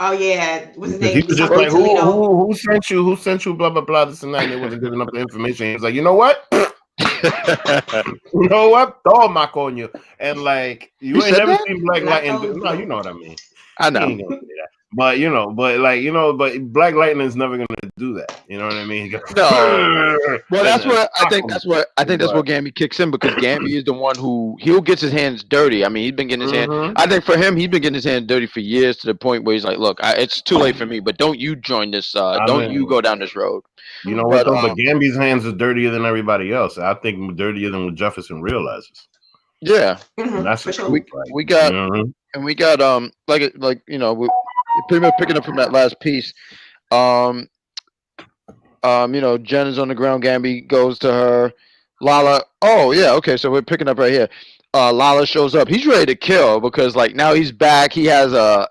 Oh yeah, what's his name? He was just like, who sent you? Who sent you? Blah blah blah. This and that. And they wasn't giving up the information. He was like, you know what? You know what? Throw my on you. And like you ain't never seen Black Lightning. No, you know what I mean. I know. But Black Lightning is never gonna do that. You know what I mean? No. Well, that's what I think. That's what Gamby kicks in because Gamby is the one who he'll get his hands dirty. I mean, he's been getting his hand. I think for him, he's been getting his hands dirty for years to the point where he's like, "Look, it's too late for me, but don't you join this? Don't you go down this road?" You know what? But Gamby's hands are dirtier than everybody else. I think dirtier than what Jefferson realizes. Yeah, that's for sure. We got and we got we pretty much picking up from that last piece. Jen is on the ground. Gamby goes to her. Lala. Oh yeah, okay. So we're picking up right here. Lala shows up. He's ready to kill because like now he's back. He has a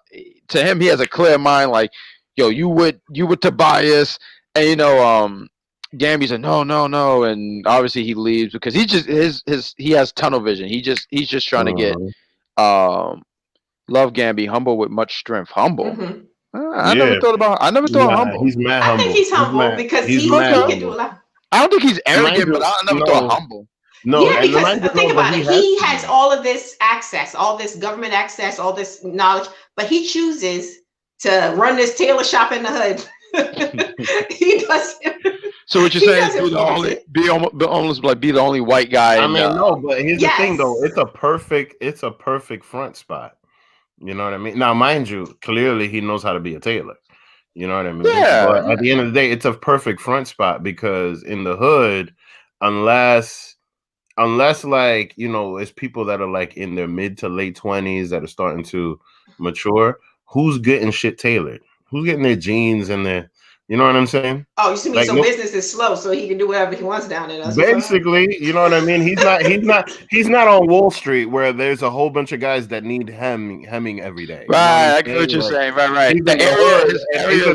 clear mind. Like, yo, you with Tobias. And Gamby's like, no, and obviously he leaves because he just he has tunnel vision. He's just trying to get love Gamby, humble with much strength. Humble. I never thought humble. He's mad humble. I think he's humble because he can do a lot. I don't think he's arrogant, but I never thought humble. No, yeah, because think about it. He has all of this access, all this government access, all this knowledge, but he chooses to run this tailor shop in the hood. He doesn't. So what you're saying is be the only white guy. I mean, no, but here's the thing though. It's a perfect front spot. You know what I mean? Now, mind you, clearly he knows how to be a tailor. You know what I mean? Yeah. But at the end of the day, it's a perfect front spot because in the hood, unless like, it's people that are like in their mid to late 20s that are starting to mature, who's getting shit tailored? Who's getting their jeans and their, you know what I'm saying? Oh, you see me? Like, business is slow, so he can do whatever he wants down there. Basically, you know what I mean? He's not on Wall Street where there's a whole bunch of guys that need hemming every day. Right, I get what you're saying. Right. The area,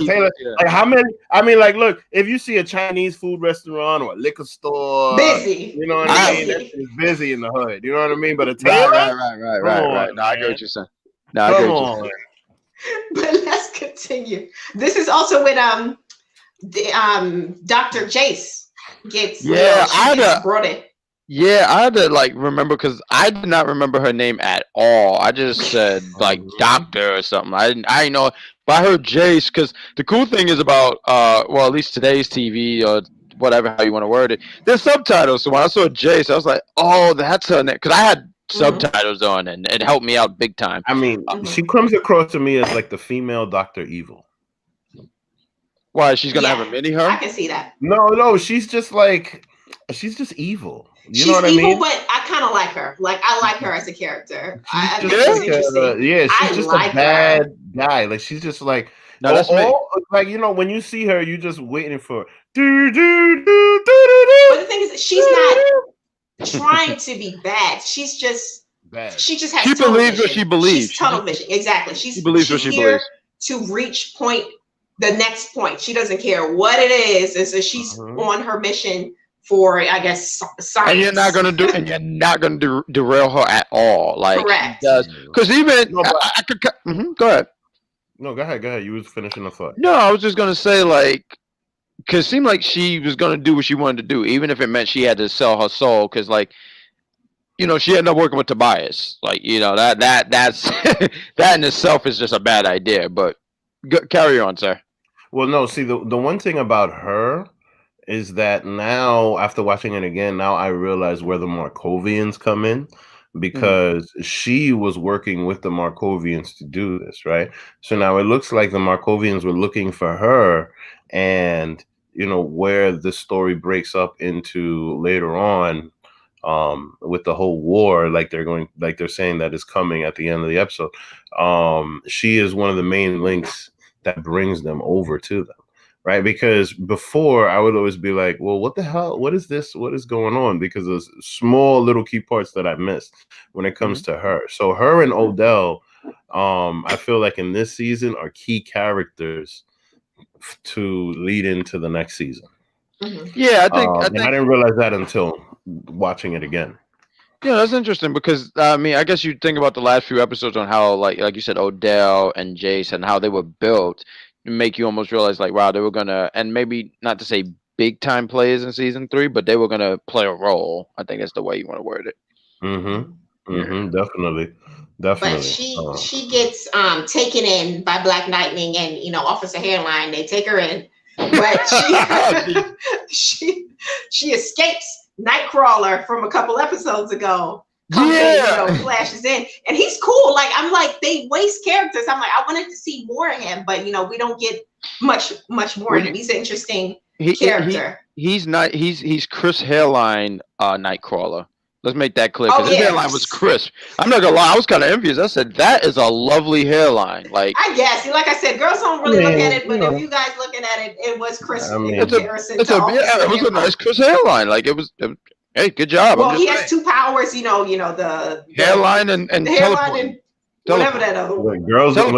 like how many? I mean, like, look, if you see a Chinese food restaurant or a liquor store, busy. You know what I mean? It's busy in the hood. You know what I mean? But a tailor, right. No, I get what you're saying. No, I get what you're saying. But let's continue. This is also with Dr. Jace gets brought in. Yeah, I had to like remember because I did not remember her name at all. I just said like doctor or something. I didn't know But I heard Jace, because the cool thing is about well, at least today's TV or whatever how you want to word it, there's subtitles. So when I saw Jace, I was like, oh, that's her name, because I had subtitles on and it helped me out big time. I mean, she comes across to me as like the female Dr. Evil. Why, she's gonna have a mini her? I can see that. No, she's just evil. She's know what evil, I mean? but I kind of like her. Like, I like her as a character. I think she's interesting. she's just like a bad guy. Like, she's just like, no, that's me. Like, when you see her, you're just waiting for But the thing is, she's not trying to be bad. She's just bad. She just has. She believes what she believes. She's tunnel vision. Exactly. She believes what she believes. To reach the next point. She doesn't care what it is. And so she's on her mission for, I guess, science. And you're not gonna derail her at all. Like, correct. Because even I could. Go ahead. No, go ahead. You was finishing the thought. No, I was just gonna say, like, because it seemed like she was gonna do what she wanted to do, even if it meant she had to sell her soul. Because, like, she ended up working with Tobias. Like, that's that in itself is just a bad idea. But carry on, sir. Well, no. See, the one thing about her is that now, after watching it again, now I realize where the Markovians come in, because she was working with the Markovians to do this, right? So now it looks like the Markovians were looking for her, and where the story breaks up into later on, with the whole war, like they're saying that is coming at the end of the episode. She is one of the main links that brings them over to them, right? Because before, I would always be like, well, what the hell? What is this? What is going on? Because there's small little key parts that I missed when it comes to her. So her and Odell, I feel like in this season are key characters to lead into the next season. Yeah, I think I didn't realize that until watching it again. Yeah, that's interesting because I guess you think about the last few episodes on how like you said, Odell and Jace and how they were built, make you almost realize like, wow, they were gonna, and maybe not to say big time players in season 3, but they were gonna play a role. I think that's the way you want to word it. Definitely. But she gets taken in by Black Lightning and Officer Hairline. They take her in, but she escapes Nightcrawler from a couple episodes ago. Flashes in, and he's cool. Like, I'm like, they waste characters. I'm like, I wanted to see more of him, but we don't get much more of him. He's an interesting character. He's Chris Hairline Nightcrawler. Let's make that clear, because his hairline was crisp. I'm not gonna lie, I was kind of envious. I said, that is a lovely hairline. Like, I guess, like I said, girls don't really look at it, but if you guys looking at it, it was crisp in comparison to it was a nice crisp hairline. Like, it was hey, good job. Well, he has two powers, the hairline and the hairline and whatever that other one. Girls don't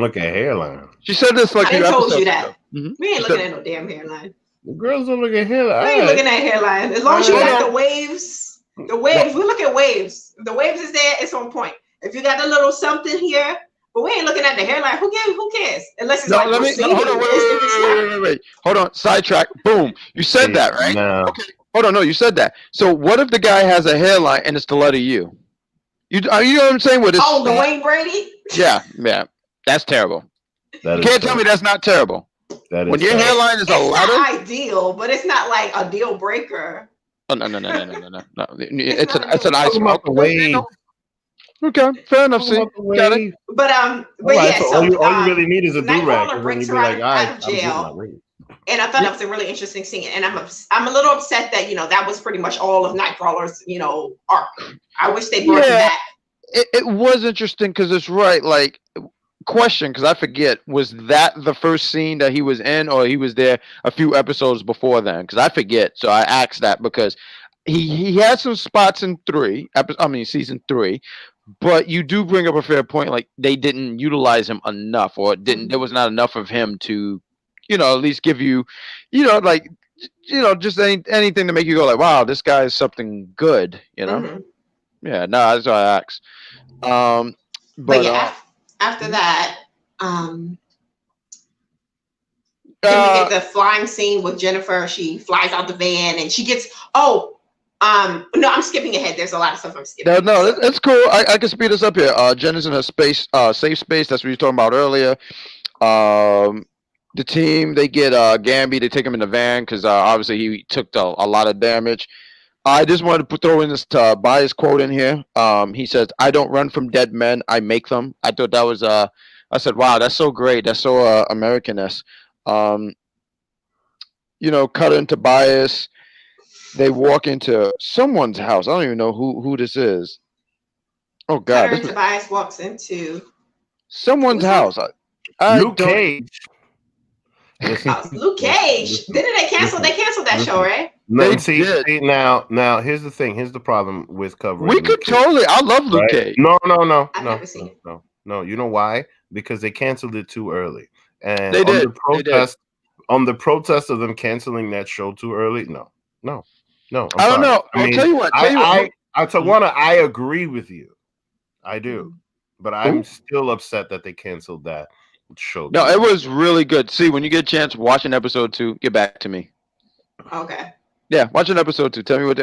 look at hairline. She said this like I told you that. We ain't looking at no damn hairline. The girls don't look at hairline. We ain't looking at hairline. As long as you got the waves. The waves, we look at waves. If the waves is there, it's on point. If you got a little something here, but we ain't looking at the hairline. Who cares? Unless it's wait. Hold on. Sidetrack. Boom. You said that, right? No. Okay. Hold on. No, you said that. So what if the guy has a hairline and it's the letter U? You know what I'm saying? The Wayne Brady? Yeah. That's terrible. You can't tell me that's not terrible. That is when your hairline is a letter. It's not ideal, but it's not like a deal breaker. Oh, no. It's an ice about the wave. Okay, fair enough. See, got it. But all you really need is a do-rag. Nightcrawler breaks her out of jail, and I thought that was a really interesting scene. And I'm a little upset that that was pretty much all of Nightcrawler's arc. I wish they brought it back. It was interesting because it's right. Like, question, because I forget, was that the first scene that he was in, or he was there a few episodes before then? Because I forget, so I asked that because he had some spots in season 3, but you do bring up a fair point. Like, they didn't utilize him enough, or there was not enough of him to, at least give you, just anything to make you go like, wow, this guy is something good, Yeah, no, that's what I asked. But yeah. After that, then we get the flying scene with Jennifer. She flies out the van and she gets, No, I'm skipping ahead. There's a lot of stuff I'm skipping. No, it's cool. I can speed this up here. Jen is in a safe space. That's what you were talking about earlier. The team, they get Gambi. They take him in the van because obviously he took a lot of damage. I just wanted to throw in this bias quote in here. He says, "I don't run from dead men. I make them." I thought that was. I said, "Wow, that's so great. That's so American-esque." Cut into bias. They walk into someone's house. I don't even know who this is. Oh God! Tobias walks into someone's house. Luke Cage. Luke Cage. Didn't they cancel? They canceled that show, right? No, see, now here's the thing. Here's the problem with covering. We could totally. I love Luke Cage. No. I've never seen it. No. You know why? Because they canceled it too early. And they did. On the protest of them canceling that show too early. No. I don't know. I'll tell you what. I agree with you. I do, but I'm still upset that they canceled that show. No, it was really good. See, when you get a chance, watch an episode 2. Get back to me. Okay. Yeah, watch an episode 2. Tell me what.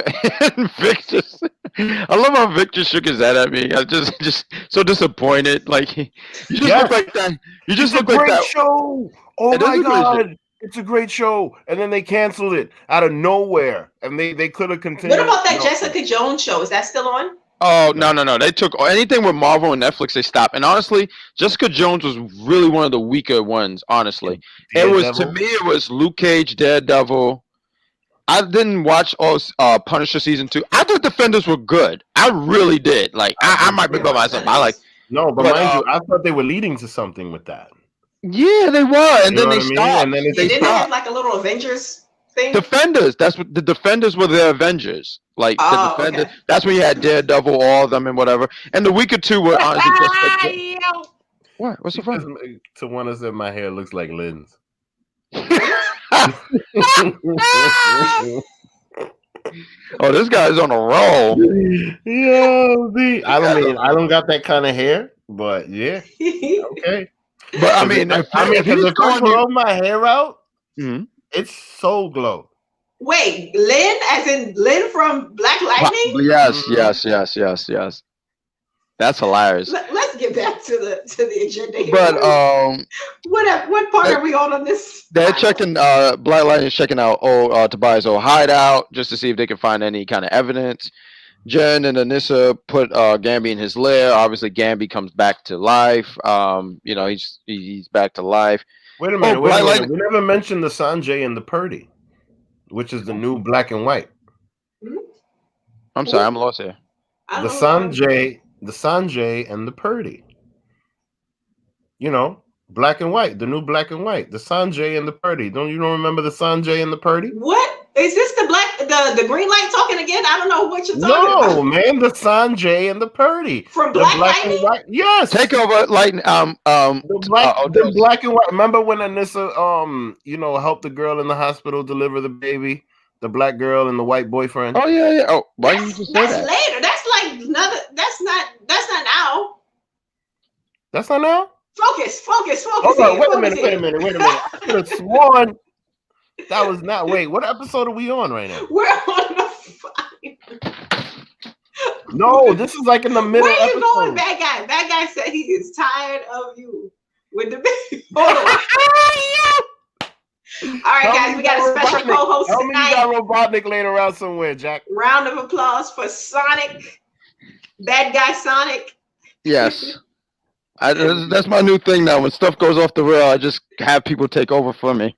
Vic just. I love how Vic just shook his head at me. I just so disappointed. Like you just look like that. You just look like that. Show. Oh my God. It's a great show, and then they canceled it out of nowhere, and they could have continued. What about that Jessica Jones show? Is that still on? Oh no! They took anything with Marvel and Netflix. They stopped. And honestly, Jessica Jones was really one of the weaker ones. Honestly, it was Luke Cage, Daredevil. I didn't watch Punisher season 2. I thought Defenders were good. I really did. Like I might be by myself. But mind you, I thought they were leading to something with that. Yeah, they were, and then they stopped. And then they didn't have like a little Avengers thing. Defenders. That's what the Defenders were. Their Avengers. Like the Defenders. Okay. That's when you had Daredevil, all of them, and whatever. And the weaker 2 were honestly just. What? What's the problem? To one of them, my hair looks like Lynn's. Oh, this guy's on a roll. Yeah, I don't got that kind of hair, but yeah, okay. But I mean, if I grow my hair out, it's so glow. Wait, Lynn, as in Lynn from Black Lightning? Yes. That's hilarious. Let's get back to the agenda here. But what part are we on this? They're checking. Black Lightning's checking out Tobias' old hideout just to see if they can find any kind of evidence. Jen and Anissa put Gambi in his lair. Obviously, Gambi comes back to life. He's back to life. Wait a minute. We never mentioned the Sanjay and the Purdy, which is the new Black and White. I'm sorry, I'm lost here. The Sanjay and the Purdy. Black and White, the new Black and White, the Sanjay and the Purdy. Don't remember the Sanjay and the Purdy? What? Is this the green light talking again? I don't know what you're talking about. No, man, the Sanjay and the Purdy. From Black Lightning? And White. Yes. Take over Lightning. The Black and White. Remember when Anissa helped the girl in the hospital deliver the baby? The black girl and the white boyfriend. Oh yeah. Oh, why didn't you just say that? That's later. That's like another. That's not now. That's not now? Focus. Hold on, wait a minute. I could have sworn that was not. Wait, what episode are we on right now? We're on the fire. No, this is like in the middle. Where are you going, bad guy? Bad guy said he is tired of you with the baby. Hold on. All right, guys, we got a special co-host tonight. You got Robotnik laying around somewhere, Jack. Round of applause for Sonic. Bad guy Sonic. Yes. That's my new thing now. When stuff goes off the rail, I just have people take over for me.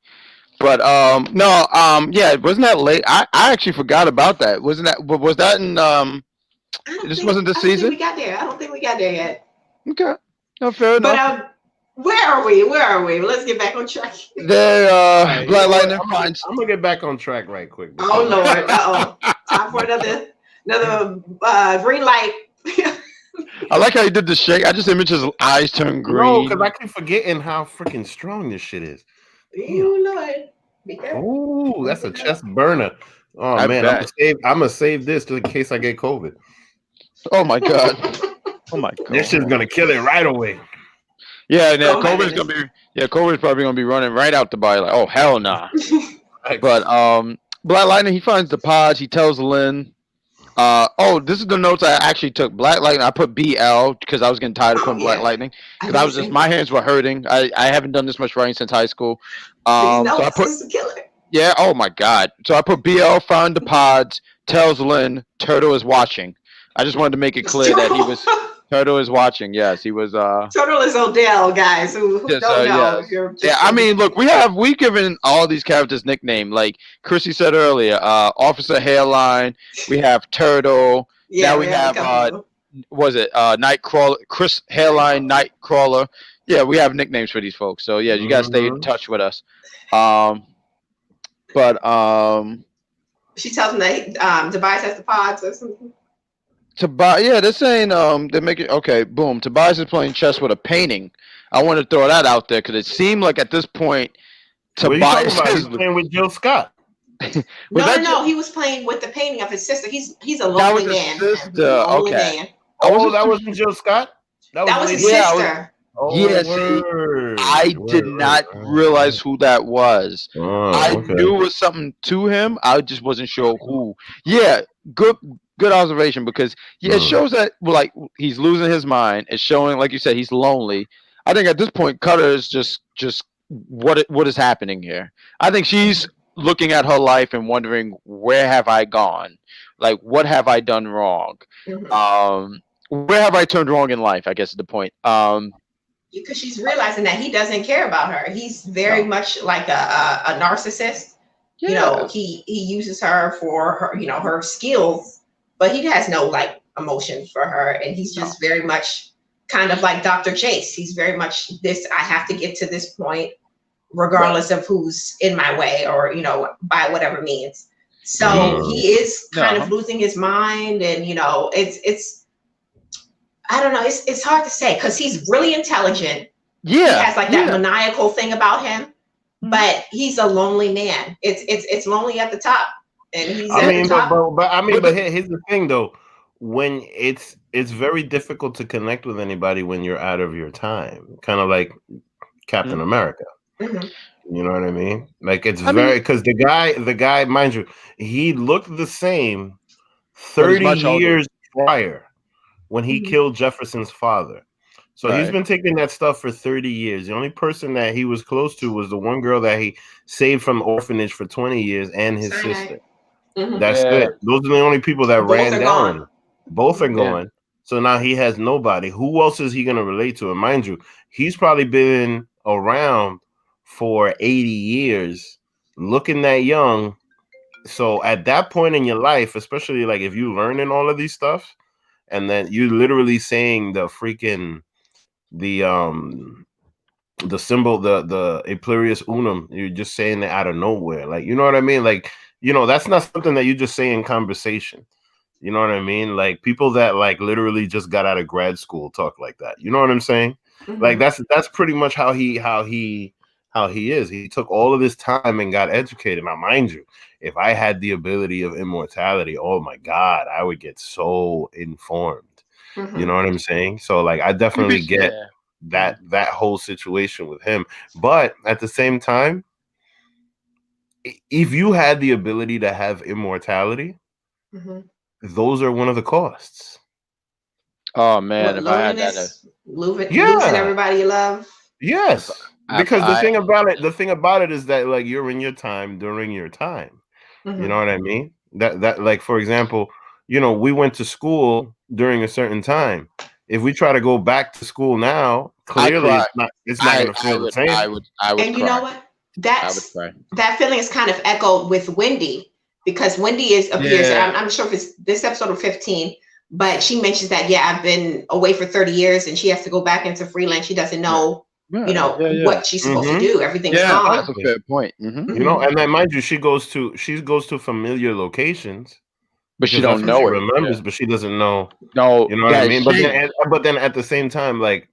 But wasn't that late? I actually forgot about that. Was that in wasn't this season? I don't think we got there yet. Okay. No, fair enough. But where are we? Let's get back on track. Black Lightning finds. I'm gonna get back on track right quick. Oh Lord! Time for another green light. I like how he did the shake. I just imagine his eyes turn green. No, because I keep forgetting how freaking strong this shit is. Oh Lord! Be careful. Ooh, that's a chest burner. Oh man, I'm gonna save this in case I get COVID. Oh my god! Oh my god! This shit's gonna kill it right away. Yeah, COVID's probably gonna be running right out the body. Like, oh hell nah. But Black Lightning, he finds the pods. He tells Lynn, This is the notes I actually took. Black Lightning. I put BL because I was getting tired of putting Black Lightning because my hands were hurting. I haven't done this much writing since high school. So I put killer. Yeah. Oh my God. So I put BL. Found the pods. Tells Lynn Turtle is watching. I just wanted to make it clear that he was. Turtle is watching. Yes, he was. Turtle is Odell, guys. Who don't know? Yeah, I mean, look, we've given all these characters nickname. Like Chrissy said earlier, Officer Hairline. We have Turtle. Yeah, now we have was it Nightcrawler? Chris Hairline, Nightcrawler. Yeah, we have nicknames for these folks. So yeah, you gotta stay in touch with us. She tells him that Tobias has the pods or something. They're saying they're making boom. Tobias is playing chess with a painting. I want to throw that out there because it seemed like at this point Tobias is playing with Jill Scott. No, he was playing with the painting of his sister. He's a lonely man. Sister. Man. That wasn't Jill Scott. That was his sister. I did not realize who that was. I knew it was something to him. I just wasn't sure who. Yeah, good observation because it shows that like he's losing his mind. It's showing, like you said, he's lonely. I think at this point, Cutter is just what is happening here. I think she's looking at her life and wondering, where have I gone? Like, what have I done wrong? Where have I turned wrong in life? I guess is the point. Because she's realizing that he doesn't care about her. He's very much like a narcissist. Yeah. You know, he uses her for her, her skills, but he has no like emotion for her, and he's just very much kind of like Dr. Chase. He's very much this. I have to get to this point, regardless of who's in my way, or by whatever means. So he is kind of losing his mind, and it's. I don't know. It's hard to say because he's really intelligent. Yeah, he has like that maniacal thing about him, but he's a lonely man. It's lonely at the top, and he's. But here's the thing though. When it's very difficult to connect with anybody when you're out of your time, kind of like Captain America. Mm-hmm. You know what I mean? Like it's because the guy, mind you, he looked the same 30 years prior. When he killed Jefferson's father. So he's been taking that stuff for 30 years. The only person that he was close to was the one girl that he saved from orphanage for 20 years and his sister. Mm-hmm. That's it. Those are the only people that ran down. Gone. Both are gone. So now he has nobody. Who else is he going to relate to? And mind you, he's probably been around for 80 years, looking that young. So at that point in your life, especially like if you learning all of these stuff, and then you literally saying the symbol, the Imperius Unum, you're just saying it out of nowhere. Like, you know what I mean? Like, that's not something that you just say in conversation. You know what I mean? Like people that like literally just got out of grad school talk like that. You know what I'm saying? Mm-hmm. Like that's pretty much how he is. He took all of this time and got educated. Now, mind you, if I had the ability of immortality, oh my God, I would get so informed. Mm-hmm. You know what I'm saying? So like, I definitely get that whole situation with him. But at the same time, if you had the ability to have immortality, those are one of the costs. Oh man, if I had that, losing everybody you love. Yes. Because the thing about it is that like you're in your time during your time. Mm-hmm. You know what I mean? That like, for example, we went to school during a certain time. If we try to go back to school now, clearly it's not going to feel the same. I would and you know what? That feeling is kind of echoed with Wendy, because Wendy appears. I'm sure if it's this episode of 15, but she mentions that I've been away for 30 years and she has to go back into freelance. She doesn't know. What she's supposed to do. Everything's gone. That's a fair point. Mm-hmm. And then mind you, she goes to familiar locations, but she don't know it. Remembers, but she doesn't know. No, you know what I mean. But then at the same time, like,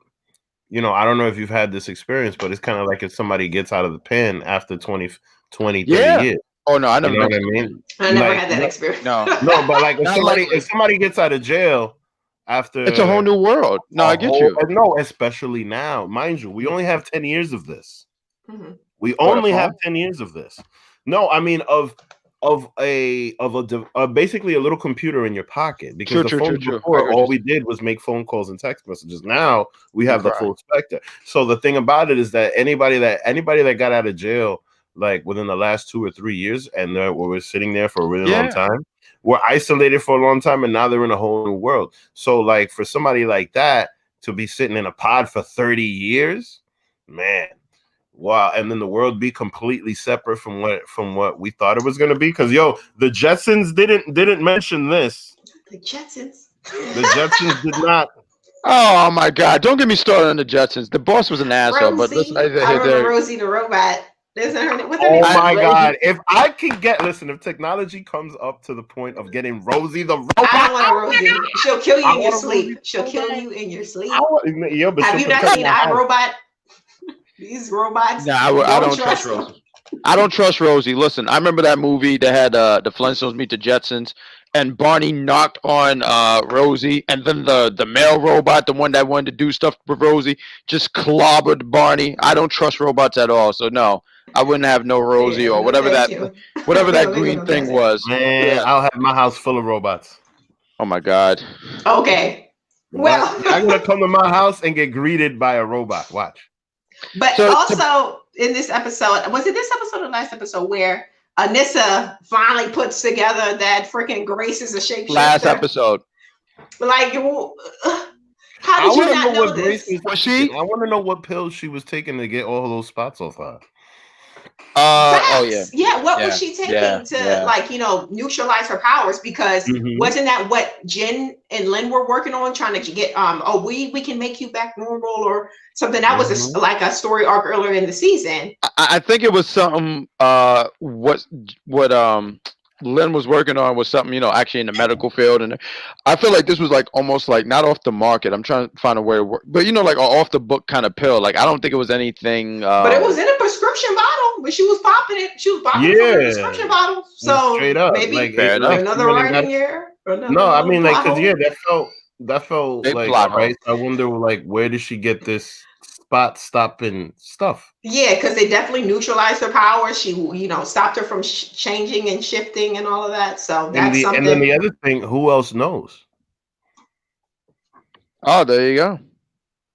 I don't know if you've had this experience, but it's kind of like if somebody gets out of the pen after 30 years. Oh no, I never. You know what I mean? I never had that experience. No, but like if somebody gets out of jail. After it's a whole new world. No, I get you. No, especially now, mind you, we only have 10 years of this. Mm-hmm. We only have 10 years of this. No, I mean of basically a little computer in your pocket, because the phone before all we did was make phone calls and text messages. Now we have the full spectrum. So the thing about it is that anybody that got out of jail like within the last 2 or 3 years and we're sitting there for a really long time, were isolated for a long time, and now they're in a whole new world. So like for somebody like that to be sitting in a pod for 30 years, man. Wow, and then the world be completely separate from what we thought it was going to be. Because the Jetsons didn't mention this. The Jetsons did not. Oh my God! Don't get me started on the Jetsons. The boss was an asshole, but listen, I remember Rosie the robot. Oh my God! If I can if technology comes up to the point of getting Rosie the robot, I don't want Rosie. She'll kill you in your sleep. She'll kill you in your sleep. Have you not seen iRobot? These robots. Nah, I don't trust Rosie. I don't trust Rosie. Listen, I remember that movie that had the Flintstones meet the Jetsons, and Barney knocked on Rosie, and then the male robot, the one that wanted to do stuff with Rosie, just clobbered Barney. I don't trust robots at all, so no, I wouldn't have no Rosie or whatever that green thing was. Man, I'll have my house full of robots. Oh my God. Okay. Well, I'm gonna come to my house and get greeted by a robot. Watch. But also in this episode, was it this episode or last episode where Anissa finally puts together that freaking Grace is a shapeshifter? Last episode. Like, how did you not know this? Was she? I want to know what pills she was taking to get all those spots off her. Oh yeah. Yeah, what was she taking to neutralize her powers? Because wasn't that what Jen and Lynn were working on, trying to get we can make you back normal or something? That was like a story arc earlier in the season. I think it was something what Lynn was working on was something, actually in the medical field. And I feel like this was like almost like not off the market. I'm trying to find a way to work, but like an off the book kind of pill. Like I don't think it was anything. But it was in a prescription bottle, but she was popping it. She was popping from a prescription bottle. So maybe like, another writing year. No, I mean like because that felt like right. I wonder like where did she get this spot stopping stuff? Yeah, because they definitely neutralized her powers. She, stopped her from changing and shifting and all of that. So that's something. And then the other thing, who else knows? Oh, there you go.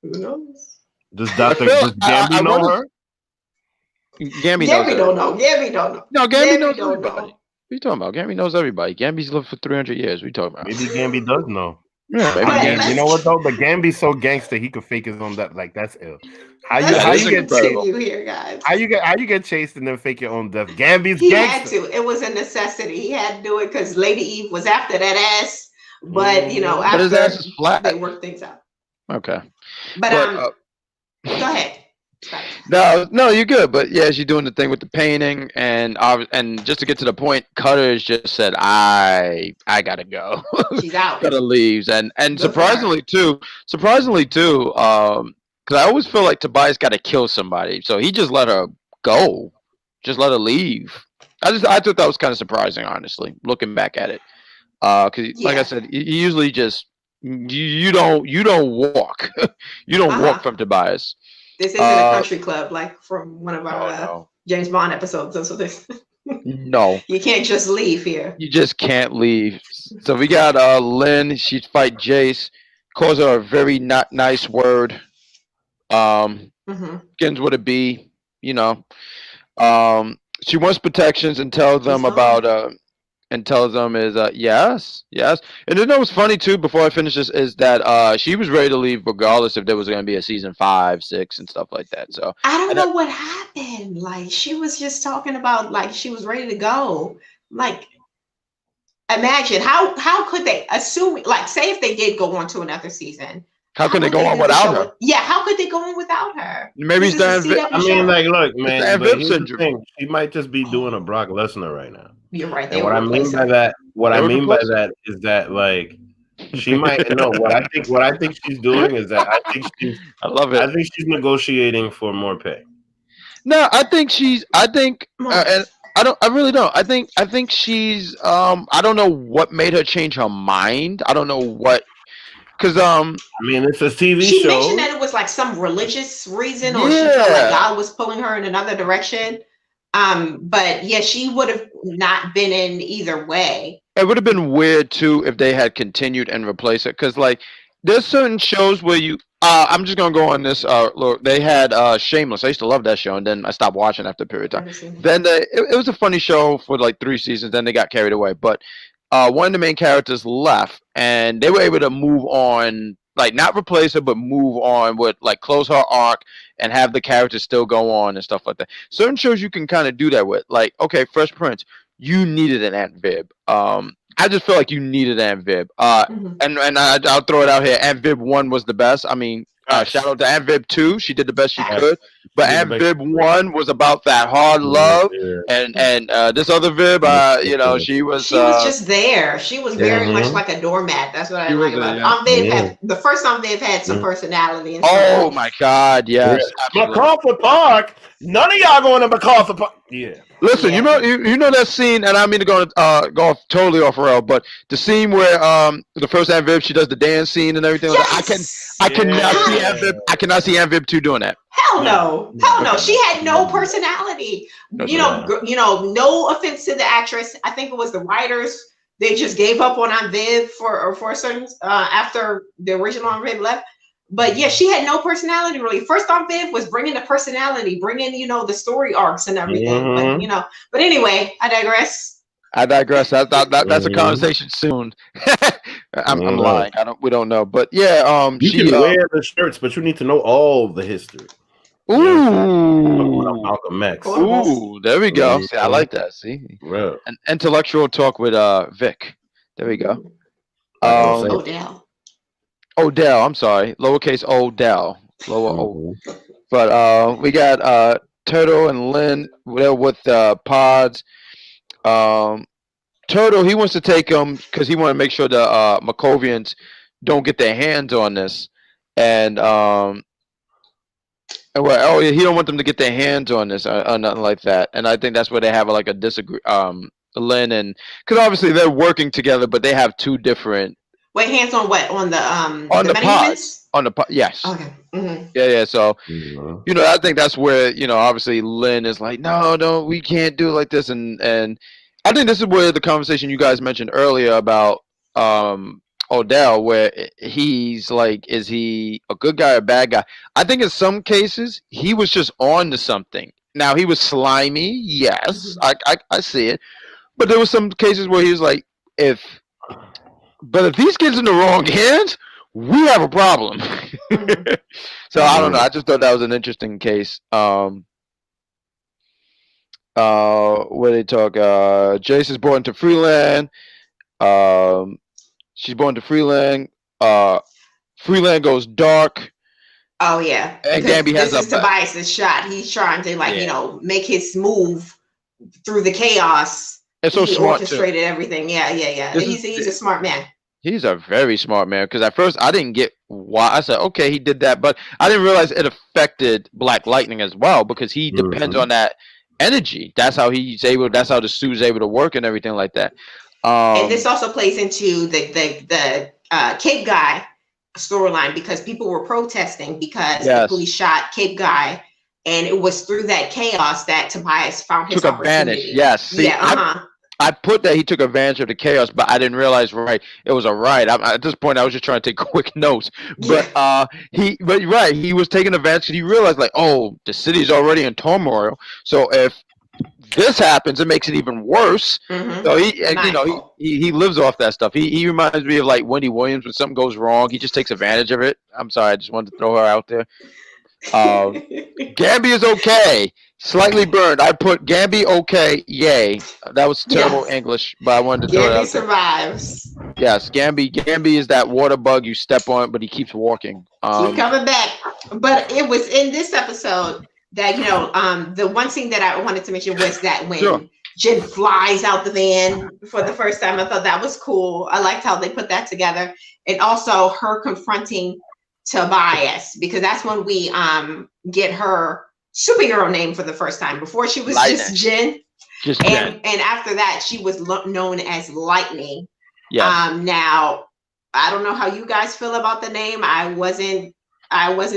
Who knows? Does Gambi know her? Gambi don't know. Gambi don't know. No, Gambi knows everybody. What are you talking about? Gambi knows everybody. Gambi's lived for 300 years. What are you talking about? Maybe Gambi does know. Yeah, you know what though? But Gambi's so gangster he could fake his own death. Like that's ill. How you get chased and then fake your own death? Gambi's he gangster. Had to. It was a necessity. He had to do it because Lady Eve was after that ass. But after his ass is flat. They worked things out. Okay. But go ahead. No, you're good. But yeah, she's doing the thing with the painting, and just to get to the point, Cutters just said, "I gotta go." She's out. Gotta leaves, and surprisingly too, because I always feel like Tobias got to kill somebody, so he just let her go, just let her leave. I thought that was kind of surprising, honestly, looking back at it, because like I said, you usually just you don't walk, you don't walk from Tobias. This isn't a country club like from one of our James Bond episodes. So this, no, you can't just leave here. You just can't leave. So we got Lynn. She fight Jace, calls her a very not nice word. Begins with a B. She wants protections and tells them about and tells them is yes. And then what's funny too, before I finish this, is that she was ready to leave regardless if there was going to be a season 5, 6, and stuff like that. So I don't know what happened. Like she was just talking about like she was ready to go. Like imagine how could they assume, like say if they did go on to another season. How could they go on without her? Yeah, how could they go on without her? Maybe it's look, man, she might just be doing a Brock Lesnar right now. You're right. And what I mean by that is that like she might what I think she's doing is that I love it. I think she's negotiating for more pay. No, I think and I really don't. I think she's I don't know what made her change her mind. I don't know what. Because it's a TV show. She mentioned that it was like some religious reason, or she felt like God was pulling her in another direction. But yeah, she would have not been in either way. It would have been weird too if they had continued and replaced it, because like there's certain shows where you. I'm just gonna go on this. Look, they had Shameless. I used to love that show, and then I stopped watching after a period of time. Then it was a funny show for like 3 seasons. Then they got carried away. But one of the main characters left, and they were able to move on, like not replace her, but move on with like close her arc and have the characters still go on and stuff like that. Certain shows you can kind of do that with. Like, okay, Fresh Prince, you needed an Aunt Viv. I just feel like you needed Aunt Viv. And I'll throw it out here. Aunt Viv 1 was the best. I mean, shout out to Aunt Viv 2. She did the best she could. But Aunt Viv 1 was about that hard love. And this other Viv, you know, she was just there. She was very much like a doormat. That's what I like about Aunt Viv. The first Aunt Viv had some personality. And oh my God, yes. MacArthur Park. None of y'all going to MacArthur Park. Yeah. Listen, you know that scene, and I don't mean to go off totally off rail, but the scene where the first Aunt Viv, she does the dance scene and everything. Yes! I cannot see Aunt Viv. I cannot see Aunt Viv 2 doing that. Hell no. She had no personality. You know, no offense to the actress. I think it was the writers. They just gave up on Aunt Viv for a certain after the original Aunt Viv left. But yeah, she had no personality really. First Aunt Viv was bringing the personality, bringing, you know, the story arcs and everything. But, you know, but anyway, I digress. That's a conversation soon. I'm lying. We don't know. But yeah, you can wear the shirts, but you need to know all the history. Ooh. Malcolm X. Ooh, there we go. See, I like that. See, an intellectual talk with Vic. There we go. Odell, I'm sorry, lowercase Odell, lower O. But we got Turtle and Lynn with Pods. Turtle, he wants to take them because he want to make sure the Makovians don't get their hands on this, and he don't want them to get their hands on this or nothing like that. And I think that's where they have like a disagree. Lynn and because obviously they're working together, but they have two different. Wait, hands on what? On the pods. On the yes. Okay. Mm-hmm. Yeah. So, you know, I think that's where, you know, obviously Lynn is like, no, we can't do it like this, and I think this is where the conversation you guys mentioned earlier about Odell, where he's like, is he a good guy or a bad guy? I think in some cases he was just on to something. Now he was slimy, yes, I see it, but there were some cases where he was like, if these kids in the wrong hands, we have a problem. So I don't know. I just thought that was an interesting case. Where they talk, Jace is born to Freeland. She's born to Freeland. Freeland goes dark. Oh yeah. And Gambi has this is Tobias's shot. He's trying to you know, make his move through the chaos. It's so smart. Orchestrated everything. Yeah. He's a smart man. He's a very smart man, because at first I didn't get why. I said, okay, he did that, but I didn't realize it affected Black Lightning as well, because he depends on that energy. That's how he's able. That's how the suit's able to work and everything like that. And this also plays into the Cape Guy storyline, because people were protesting because the police shot Cape Guy, and it was through that chaos that Tobias found his opportunity. Yes. See, I put that he took advantage of the chaos, but I didn't realize it was a right. At this point, I was just trying to take quick notes. But he was taking advantage. He realized like, oh, the city's already in turmoil. So if this happens, it makes it even worse. So he lives off that stuff. He reminds me of like Wendy Williams. When something goes wrong, he just takes advantage of it. I'm sorry, I just wanted to throw her out there. Gambi is okay. Slightly burned. I put Gambi okay. Yay. That was terrible English, but I wanted to throw it out there. Gambi survives. Yes, Gambi is that water bug you step on, but he keeps walking. He's coming back. But it was in this episode that, you know, the one scene that I wanted to mention was that when Jen flies out the van for the first time. I thought that was cool. I liked how they put that together. And also her confronting Tobias, because that's when we get her superhero name for the first time. Before she was just Jen. And after that she was known as Lightning. Now I don't know how you guys feel about the name. I wasn't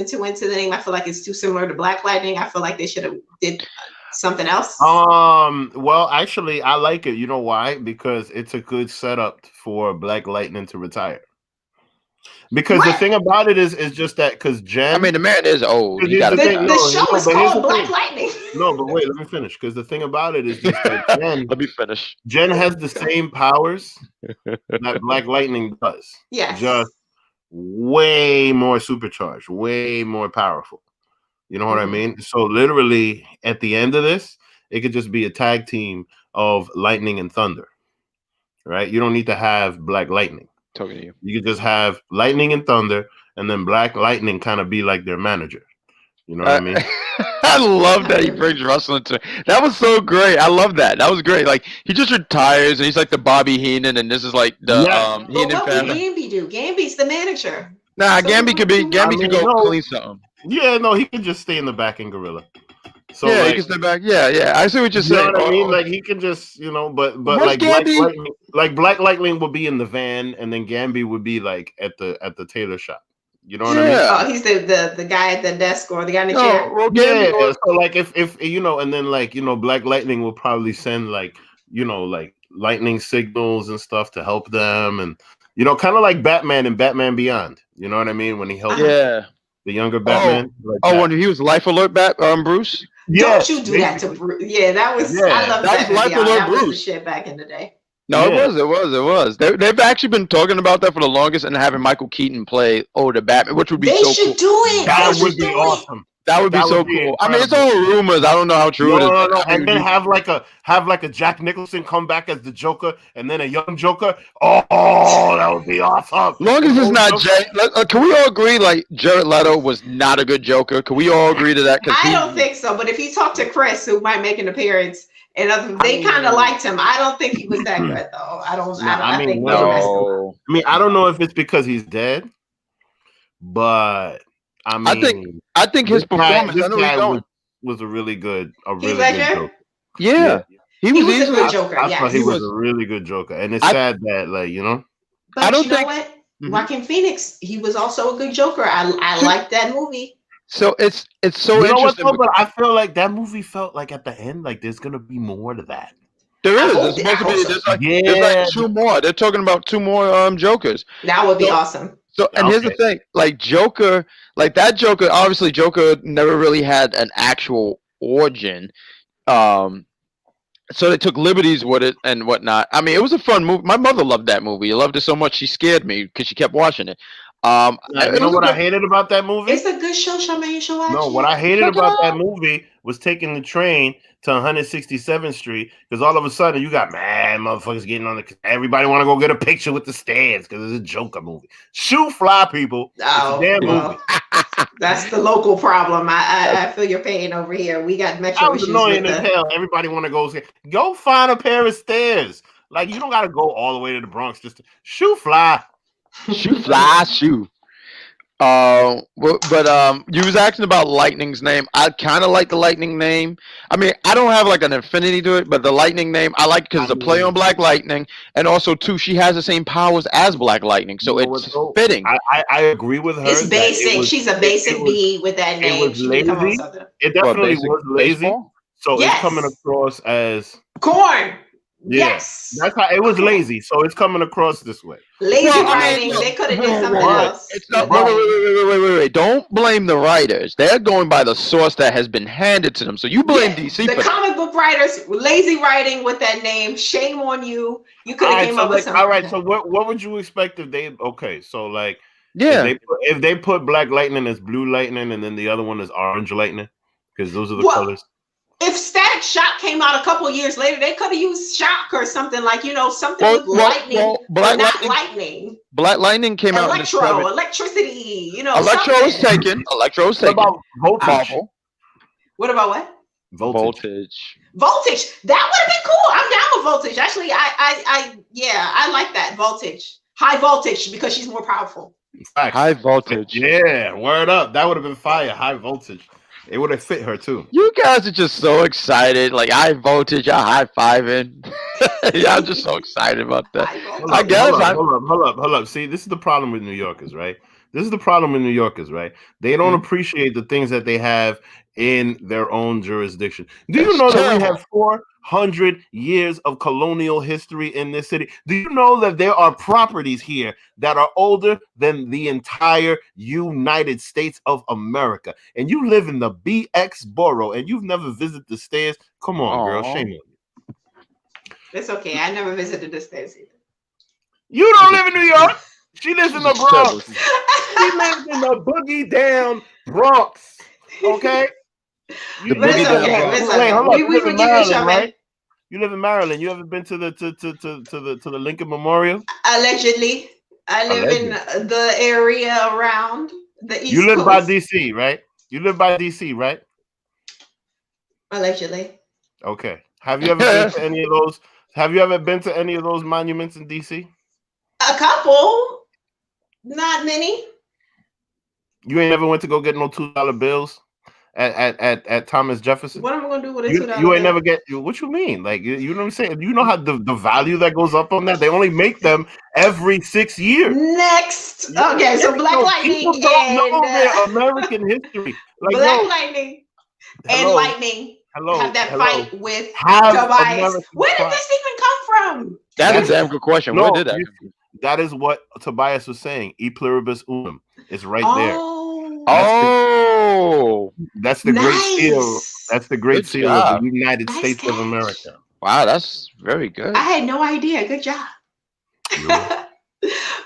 too into the name. I feel like it's too similar to Black Lightning. I feel like they should have did something else? Well, actually, I like it. You know why? Because it's a good setup for Black Lightning to retire. Because the thing about it is just that because Jen. I mean, the man is old. The show is called Black Lightning. No, but wait, let me finish. Because the thing about it is just that Jen. Let me finish. Jen has the same powers that Black Lightning does. Yes. Just way more supercharged, way more powerful. You know what I mean? So literally, at the end of this, it could just be a tag team of Lightning and Thunder. Right? You don't need to have Black Lightning. Talking to you. You could just have Lightning and Thunder, and then Black Lightning kind of be like their manager. You know what I mean? I love that he brings wrestling to. That was so great. I love that. That was great. Like he just retires, and he's like the Bobby Heenan, and this is like the Heenan what family. What would Gamby do? Gamby's the manager. Nah, so Gamby could go clean something. Yeah, no, he could just stay in the back in Gorilla. So yeah, like, he can stay back. Yeah. I see what you're saying. You know what I mean? Like he can just, but like Black Lightning would be in the van, and then Gamby would be like at the tailor shop. You know what I mean? Oh, he's the guy at the desk or the guy in the chair. Well, yeah. So like if and then like Black Lightning will probably send like lightning signals and stuff to help them, and kind of like Batman and Batman Beyond. You know what I mean? When he helped the younger Batman. When he was Life Alert Bruce. Don't you do that to Bruce? Yeah, that was. Yeah. I love that. Life Alert Bruce. Was the shit back in the day. No, it was. They've actually been talking about that for the longest, and having Michael Keaton play the Batman, which would be so cool. They should do it. That would be awesome. That would be so cool. I mean, it's all rumors. I don't know how true it is. No. And then have like a Jack Nicholson come back as the Joker, and then a young Joker. Oh, that would be awesome. Long as it's not Jay. Can we all agree like Jared Leto was not a good Joker? Can we all agree to that? I don't think so. But if you talk to Chris, who might make an appearance, and they kind of liked him, I don't think he was that good though. I think no. I mean, I don't know if it's because he's dead, but. I mean, I think his performance was a really good Joker. Yeah. He was a good Joker. I thought he was a really good Joker, and it's sad that But I don't think. What? Joaquin Phoenix, he was also a good Joker. I like that movie. So it's so interesting. But I feel like that movie felt like at the end, like there's gonna be more to that. There is. There's supposed to be. There's like 2 more. They're talking about 2 more Jokers. That would be awesome. So, and here's the thing, like Joker, like that Joker, obviously Joker never really had an actual origin. So they took liberties with it and whatnot. I mean, it was a fun movie. My mother loved that movie. I loved it so much she scared me because she kept watching it. You know what I hated about that movie? It's a good show, Charmaine. You should watch it. No, what I hated about that movie was taking the train to 167th Street because all of a sudden you got mad motherfuckers getting on everybody want to go get a picture with the stands because it's a Joker movie. Shoot fly people. Movie. That's the local problem. I feel your pain over here. We got metro issues. Annoying as hell. Everybody want to go find a pair of stairs. Like you don't got to go all the way to the Bronx just to shoot fly. Shoot fly, shoot. But you was asking about Lightning's name. I kind of like the Lightning name. I mean, I don't have like an affinity to it, but the Lightning name I like because it's a play on Black Lightning, and also too, she has the same powers as Black Lightning, so it's fitting. I agree with her. It's basic. She's a basic bee with that name. It was lazy. It definitely was lazy. Baseball? So it's coming across as corn. Yeah, yes, that's how it was lazy. So it's coming across this way. Lazy writing. They could have did something else. It's not. Wait. Don't blame the writers. They're going by the source that has been handed to them. So you blame DC. The comic book writers, lazy writing with that name. Shame on you. You could have came up with something. All right. So what would you expect if they? Okay. So like, yeah, if they put Black Lightning as Blue Lightning and then the other one is Orange Lightning because those are the colors. If Static Shock came out a couple years later, they could have used Shock or something like, something with lightning, Black not lightning. Black Lightning came out in the electricity, Electro was taken. What about voltage? What about what? Voltage. That would have been cool. I'm down with voltage. Actually, I like that voltage. High voltage because she's more powerful. Facts. High voltage. Yeah, word up. That would have been fire. High voltage. It would have fit her too. You guys are just so excited. Like high voltage, y'all high fiving. Yeah, I'm just so excited about that. Hold up. See, this is the problem with New Yorkers, right? They don't appreciate the things that they have in their own jurisdiction. Do you know that we have 400 years of colonial history in this city? Do you know that there are properties here that are older than the entire United States of America? And you live in the BX borough and you've never visited the stairs? Come on, girl, shame on you. It's okay. I never visited the stairs either. You don't live in New York. She lives in the Bronx. She lives in the boogie down Bronx. Okay. But it's okay. We forgive each other, right? You live in Maryland. You ever been to the Lincoln Memorial? Allegedly, I live in the area around the East. You live Coast. by DC, right? You live by DC, right? Allegedly. Okay. Have you ever been to any of those? Have you ever been to any of those monuments in DC? A couple, not many. You ain't ever went to go get no $2 bills at Thomas Jefferson? What am I gonna do with a $2? You ain't never get. What you mean? Like, you know what I'm saying? You know how the value that goes up on that? They only make them every 6 years. Next, okay, so Black Lightning people don't know their American history. Like, Black Lightning and Lightning. Have that fight with Tobias. Where did this even come from? That's a damn good question. Where did that come from? That is what Tobias was saying. E pluribus unum. It's right there. That's the great seal. That's the great seal of the United States of America. Wow, that's very good. I had no idea. Good job.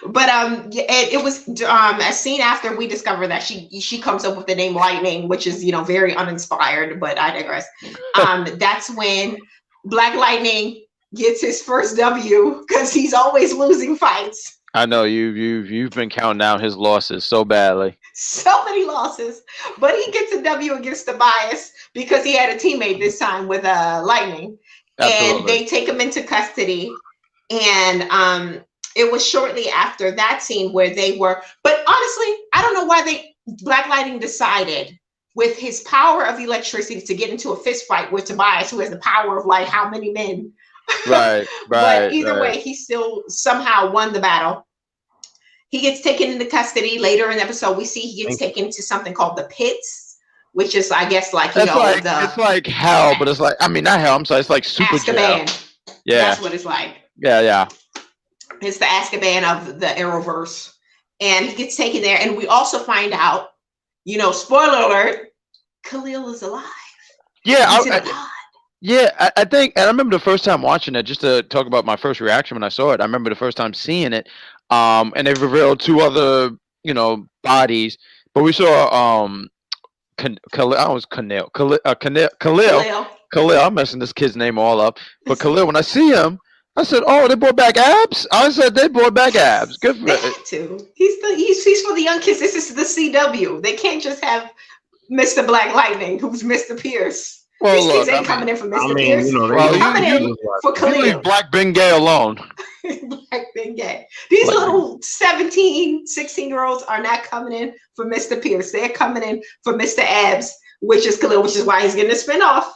But it was a scene after we discover that she comes up with the name Lightning, which is very uninspired. But I digress. That's when Black Lightning gets his first W because he's always losing fights. I know you've been counting down his losses so badly. So many losses, but he gets a W against Tobias because he had a teammate this time with Lightning. Absolutely. And they take him into custody. And it was shortly after that scene where they were. But honestly, I don't know why Black Lightning decided with his power of electricity to get into a fist fight with Tobias, who has the power of like how many men. Right. But either way, he still somehow won the battle. He gets taken into custody. Later in the episode, we see he gets taken to something called the pits, which is, I guess, it's like hell, but it's like, I mean, not hell. I'm sorry, it's like super jail. Yeah, that's what it's like. Yeah. It's the Azkaban of the Arrowverse, and he gets taken there, and we also find out, spoiler alert, Khalil is alive. Yeah, I think, and I remember the first time watching it, just to talk about my first reaction when I saw it. I remember the first time seeing it, and they revealed two other, bodies, but we saw Khalil. I'm messing this kid's name all up, but Khalil. When I see him, I said, "Oh, they brought back abs." I said they brought back abs. Good for it. They had to. He's for the young kids. This is the CW. They can't just have Mr. Black Lightning, who's Mr. Pierce. Well, these kids ain't coming in for Mr. Pierce. They're coming in for Khalil. Leave Black Bengay alone. Black Bengay. These little 17, 16-year-olds are not coming in for Mr. Pierce. They're coming in for Mr. Abs, which is Khalil, which is why he's getting a spinoff.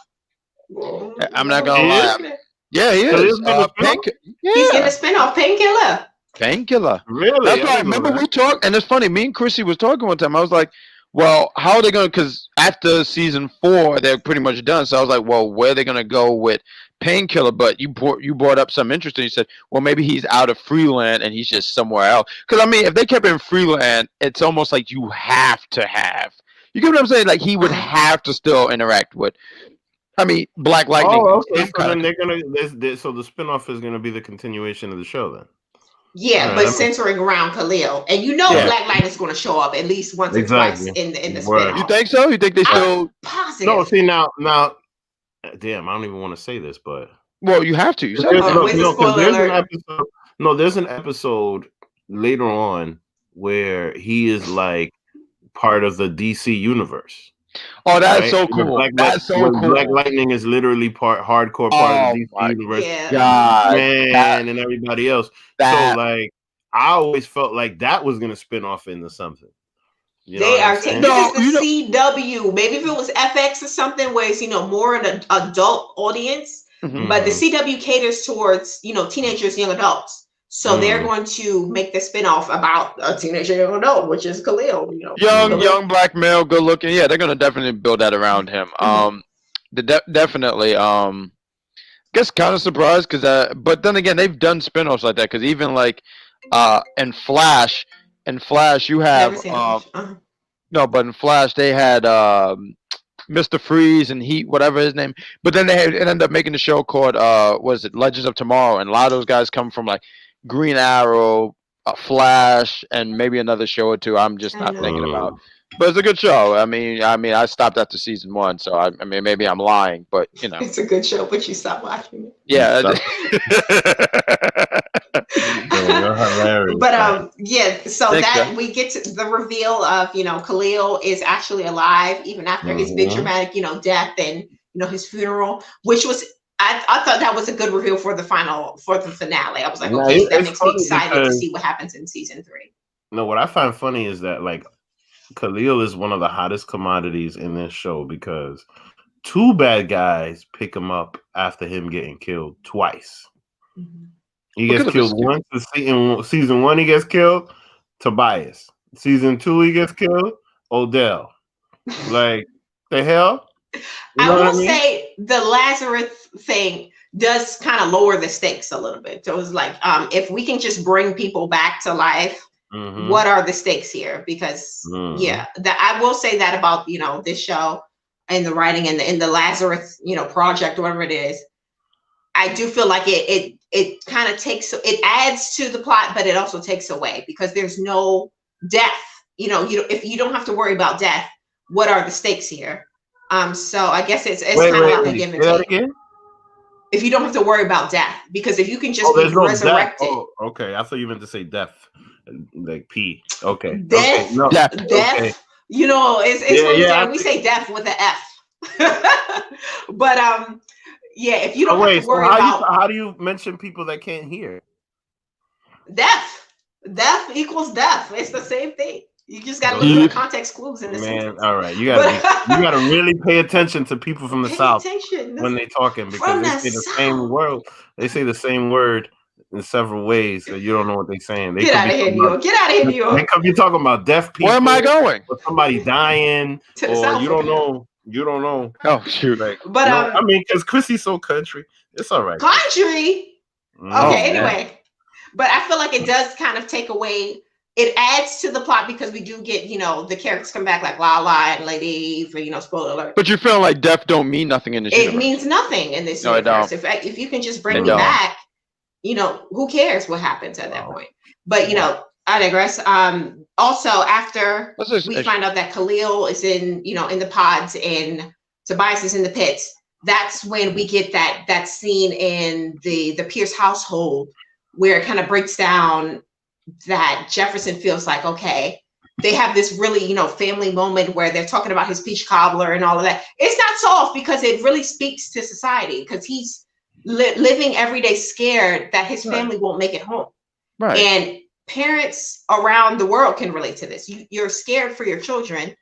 I'm not gonna lie. Yeah, he is. He's getting a spinoff, Painkiller. Really? That's why I remember we talked, and it's funny, me and Chrissy was talking one time. I was like, well, how are they going to, because after season 4, they're pretty much done. So I was like, well, where are they going to go with Painkiller? But you brought up something interesting. You said, well, maybe he's out of Freeland and he's just somewhere else. Because, I mean, if they kept him in Freeland, it's almost like you have to have. You get what I'm saying? Like, he would have to still interact with, I mean, Black Lightning. Oh, okay. So then they're going to, so the spinoff is going to be the continuation of the show then. Yeah, but centering around Khalil, and Black Light is going to show up at least once or twice in the spinoff. You think so? You think they still? Positive. No, see now, damn, I don't even want to say this, but you have to. There's an episode later on where he is like part of the DC universe. Oh, that's so cool. That's so cool. Black Lightning is literally hardcore part of the DC universe. God, and everybody else. So like, I always felt like that was gonna spin off into something. They are taking this is the CW. Maybe if it was FX or something where it's more an adult audience, but the CW caters towards teenagers, young adults. So they're going to make the spinoff about a teenage young adult, which is Khalil. Young black male, good looking. Yeah, they're gonna definitely build that around him. Definitely. Guess kind of surprised because, but then again, they've done spinoffs like that. Because even like, in Flash, you have no, but in Flash they had Mr. Freeze and Heat, whatever his name. But then it ended up making the show called was it Legends of Tomorrow, and a lot of those guys come from like Green Arrow, Flash, and maybe another show or two. I'm just not thinking about. But it's a good show. I mean, I stopped after season 1, so I mean, maybe I'm lying, but it's a good show. But you stopped watching it. Yeah. You're hilarious. But so that we get to the reveal of Khalil is actually alive even after his big dramatic death and his funeral, which was I thought that was a good reveal for the finale. I was like, okay, that makes me excited to see what happens in season 3. No, what I find funny is that like Khalil is one of the hottest commodities in this show because 2 bad guys pick him up after him getting killed twice. He gets killed once in season 1. He gets killed. Tobias. Season 2, he gets killed. Odell. Like the hell. I will say the Lazarus thing does kind of lower the stakes a little bit. So it was like, if we can just bring people back to life, what are the stakes here? Because I will say that about this show and the writing and the Lazarus project, whatever it is. I do feel like it kind of it adds to the plot, but it also takes away because there's no death. If you don't have to worry about death, what are the stakes here? So I guess it's kind of like a give and take. If you don't have to worry about death, because if you can just be resurrected. Oh, okay. I thought you meant to say death, like P. Okay. Death. Okay. No. Death. Okay. It's we say death with an F. But if you don't have to worry about how do you mention people that can't hear? Death equals death. It's the same thing. You just got to look at the context clues in the sentence. All right, you got to really pay attention to people from the South when they're talking because they say the same word. They say the same word in several ways, so you don't know what they're saying. Get out of here, New York. Get out of here, New York. They could be talking about deaf people. Where am I going? Or somebody dying, or you don't know. You don't know. Oh shoot! But I mean, because Chrissy's so country, it's all right. Country. Okay. Anyway, but I feel like it does kind of take away. It adds to the plot because we do get the characters come back like Lala and Lady Eve. Spoiler alert. But you feel like death don't mean nothing in this universe. It means nothing in this universe. If you can just bring me back, who cares what happens at that point? But I digress. Also, after we find out that Khalil is in the pods and Tobias is in the pits, that's when we get that scene in the Pierce household where it kind of breaks down that Jefferson feels like, okay, they have this really, family moment where they're talking about his peach cobbler and all of that. It's not soft because it really speaks to society because he's living every day scared that his family won't make it home. Right. And parents around the world can relate to this. You're scared for your children,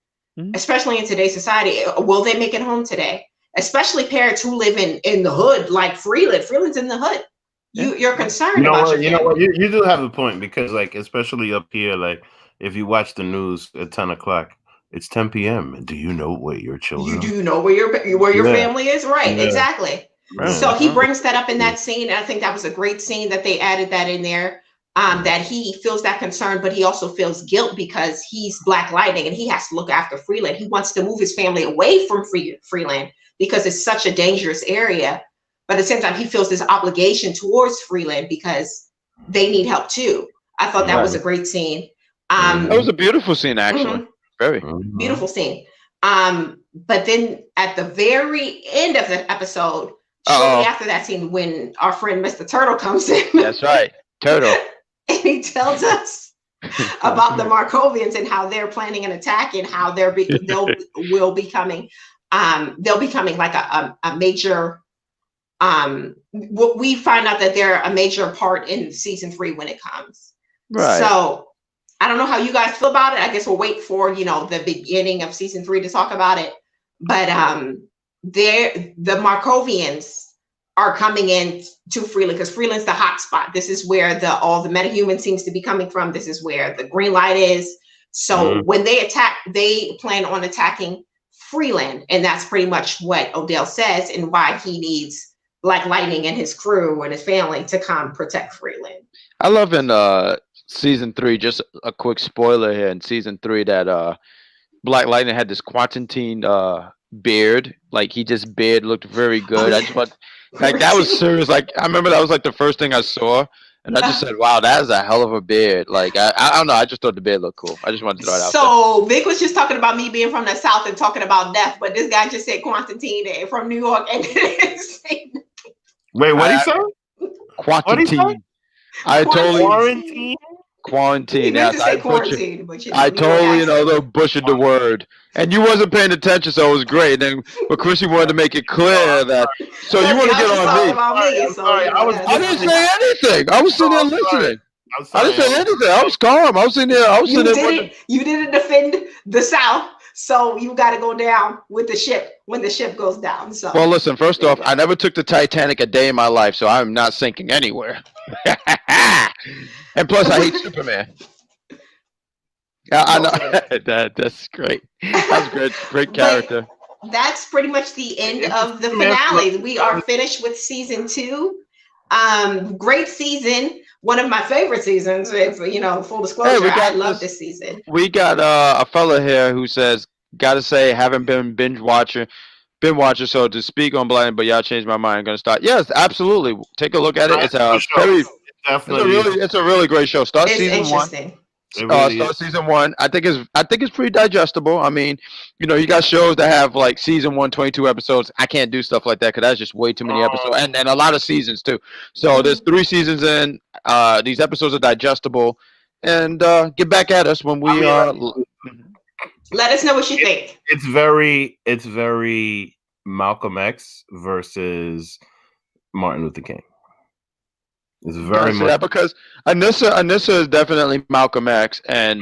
especially in today's society. Will they make it home today? Especially parents who live in the hood, like Freeland. Freeland's in the hood. You're concerned about you know what? You do have a point because, like, especially up here, like, if you watch the news at 10 o'clock, it's 10 p.m. Do you know where your children? You do know where your family is, right? Yeah. Exactly. Right. So he brings that up in that scene. And I think that was a great scene that they added that in there. That he feels that concern, but he also feels guilt because he's Black Lightning and he has to look after Freeland. He wants to move his family away from Freeland because it's such a dangerous area. But at the same time, he feels this obligation towards Freeland because they need help too. I thought that was a great scene. That was a beautiful scene, actually. Very beautiful scene. But then at the very end of the episode, shortly after that scene, when our friend Mr. Turtle comes in. That's right, Turtle. And he tells us about the Markovians and how they're planning an attack and how they'll be coming like a major. We find out that they're a major part in season 3 when it comes. Right. So I don't know how you guys feel about it. I guess we'll wait for the beginning of season 3 to talk about it. But the Markovians are coming in to Freeland, because Freeland's the hot spot. This is where all the metahuman seems to be coming from. This is where the green light is. So when they attack, they plan on attacking Freeland, and that's pretty much what Odell says, and why he needs Black Lightning and his crew and his family to come protect Freeland. I love in season 3, just a quick spoiler here, in season 3 that Black Lightning had this Quantantine beard. Like his beard looked very good. I just want, like, that was serious. Like, I remember that was like the first thing I saw, and I just said, wow, that is a hell of a beard. Like, I don't know, I just thought the beard looked cool. I just wanted to throw it out there. So Vic was just talking about me being from the South and talking about death, but this guy just said Quantantine from New York and didn't say. Wait, what he said? Quantantine. I totally quarantine. Yes, I totally butchered the word, and you wasn't paying attention, so it was great. Then, but Chrissy wanted to make it clear that. So you want to get on me? I didn't say anything. I was sitting there listening. I didn't say anything. I was calm. I was sitting there. You didn't defend the South, so you got to go down with the ship when the ship goes down. So. Well, listen. First off, I never took the Titanic a day in my life, so I'm not sinking anywhere. And plus, I hate Superman. I know that's great. That's great. Great character. But that's pretty much the end of the finale. We are finished with season 2. Great season. One of my favorite seasons. If full disclosure, I love this season. We got a fella here who says, "Gotta say, haven't been binge watcher. So to speak on Blind, but y'all changed my mind. I'm gonna start. Yes, absolutely. Take a look at it. It's a really great show. Start season 1. Start season 1. I think it's pretty digestible. I mean, you got shows that have like season 1, 22 episodes. I can't do stuff like that because that's just way too many episodes, and a lot of seasons too. So there's 3 seasons in. These episodes are digestible, and get back at us when we let us know what you think. It's very Malcolm X versus Martin Luther King. It's very much that because Anissa is definitely Malcolm X, and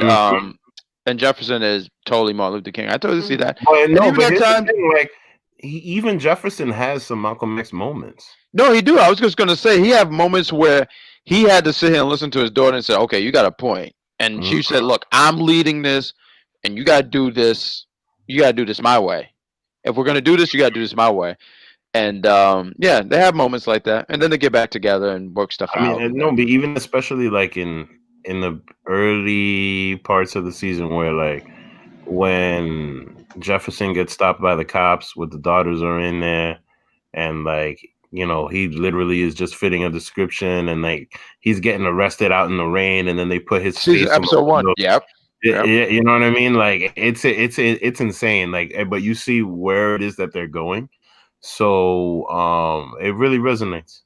Jefferson is totally Martin Luther King. I totally see that. Even Jefferson has some Malcolm X moments. No, he do. I was just gonna say he have moments where he had to sit here and listen to his daughter and say, "Okay, you got a point," and she said, "Look, I'm leading this, and you got to do this. You got to do this my way. If we're gonna do this, you got to do this my way." And they have moments like that, and then they get back together and work stuff out. But even especially like in the early parts of the season, where like when Jefferson gets stopped by the cops with the daughters are in there, and like he literally is just fitting a description, and like he's getting arrested out in the rain, and then they put his face episode 1. Yep. You know what I mean? Like it's insane. Like, but you see where it is that they're going. So it really resonaces.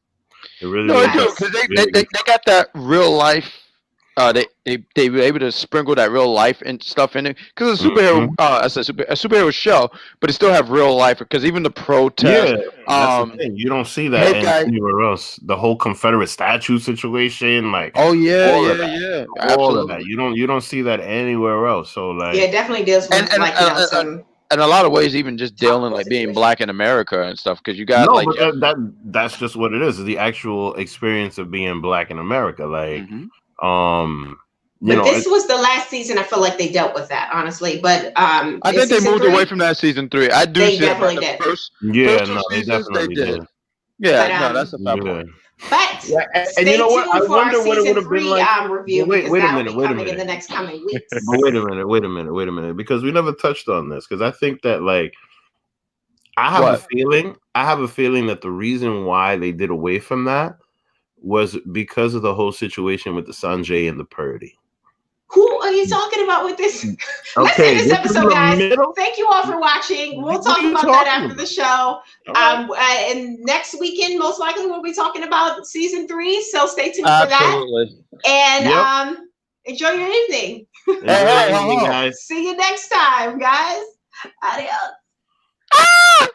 It really does because they got that real life. They were able to sprinkle that real life and stuff in it because it's a superhero. A superhero show, but it still have real life because even the protest. Yeah, that's the thing. You don't see that anywhere else. The whole Confederate statue situation, like all of that. You don't see that anywhere else. So like, it definitely deals with some. In a lot of ways, even just dealing like being black in America and stuff, because you got that's just what it is. The actual experience of being black in America, like this was the last season. I feel like they dealt with that, honestly. But I think they moved away from that season 3. I do. They definitely did. They definitely did. Yeah, that's a fair point. But and you know what? I wonder what it would have been like. Review wait a minute. In the next coming weeks. Wait a minute, because we never touched on this. Because I think that like I have a feeling that the reason why they did away from that was because of the whole situation with the Sanjay and the Purdy. Who are you talking about with this? Let's end this episode, guys. Thank you all for watching. We'll talk about that after the show. And next weekend, most likely, we'll be talking about season 3. So stay tuned for that. And enjoy your evening. Guys. See you next time, guys. Adios.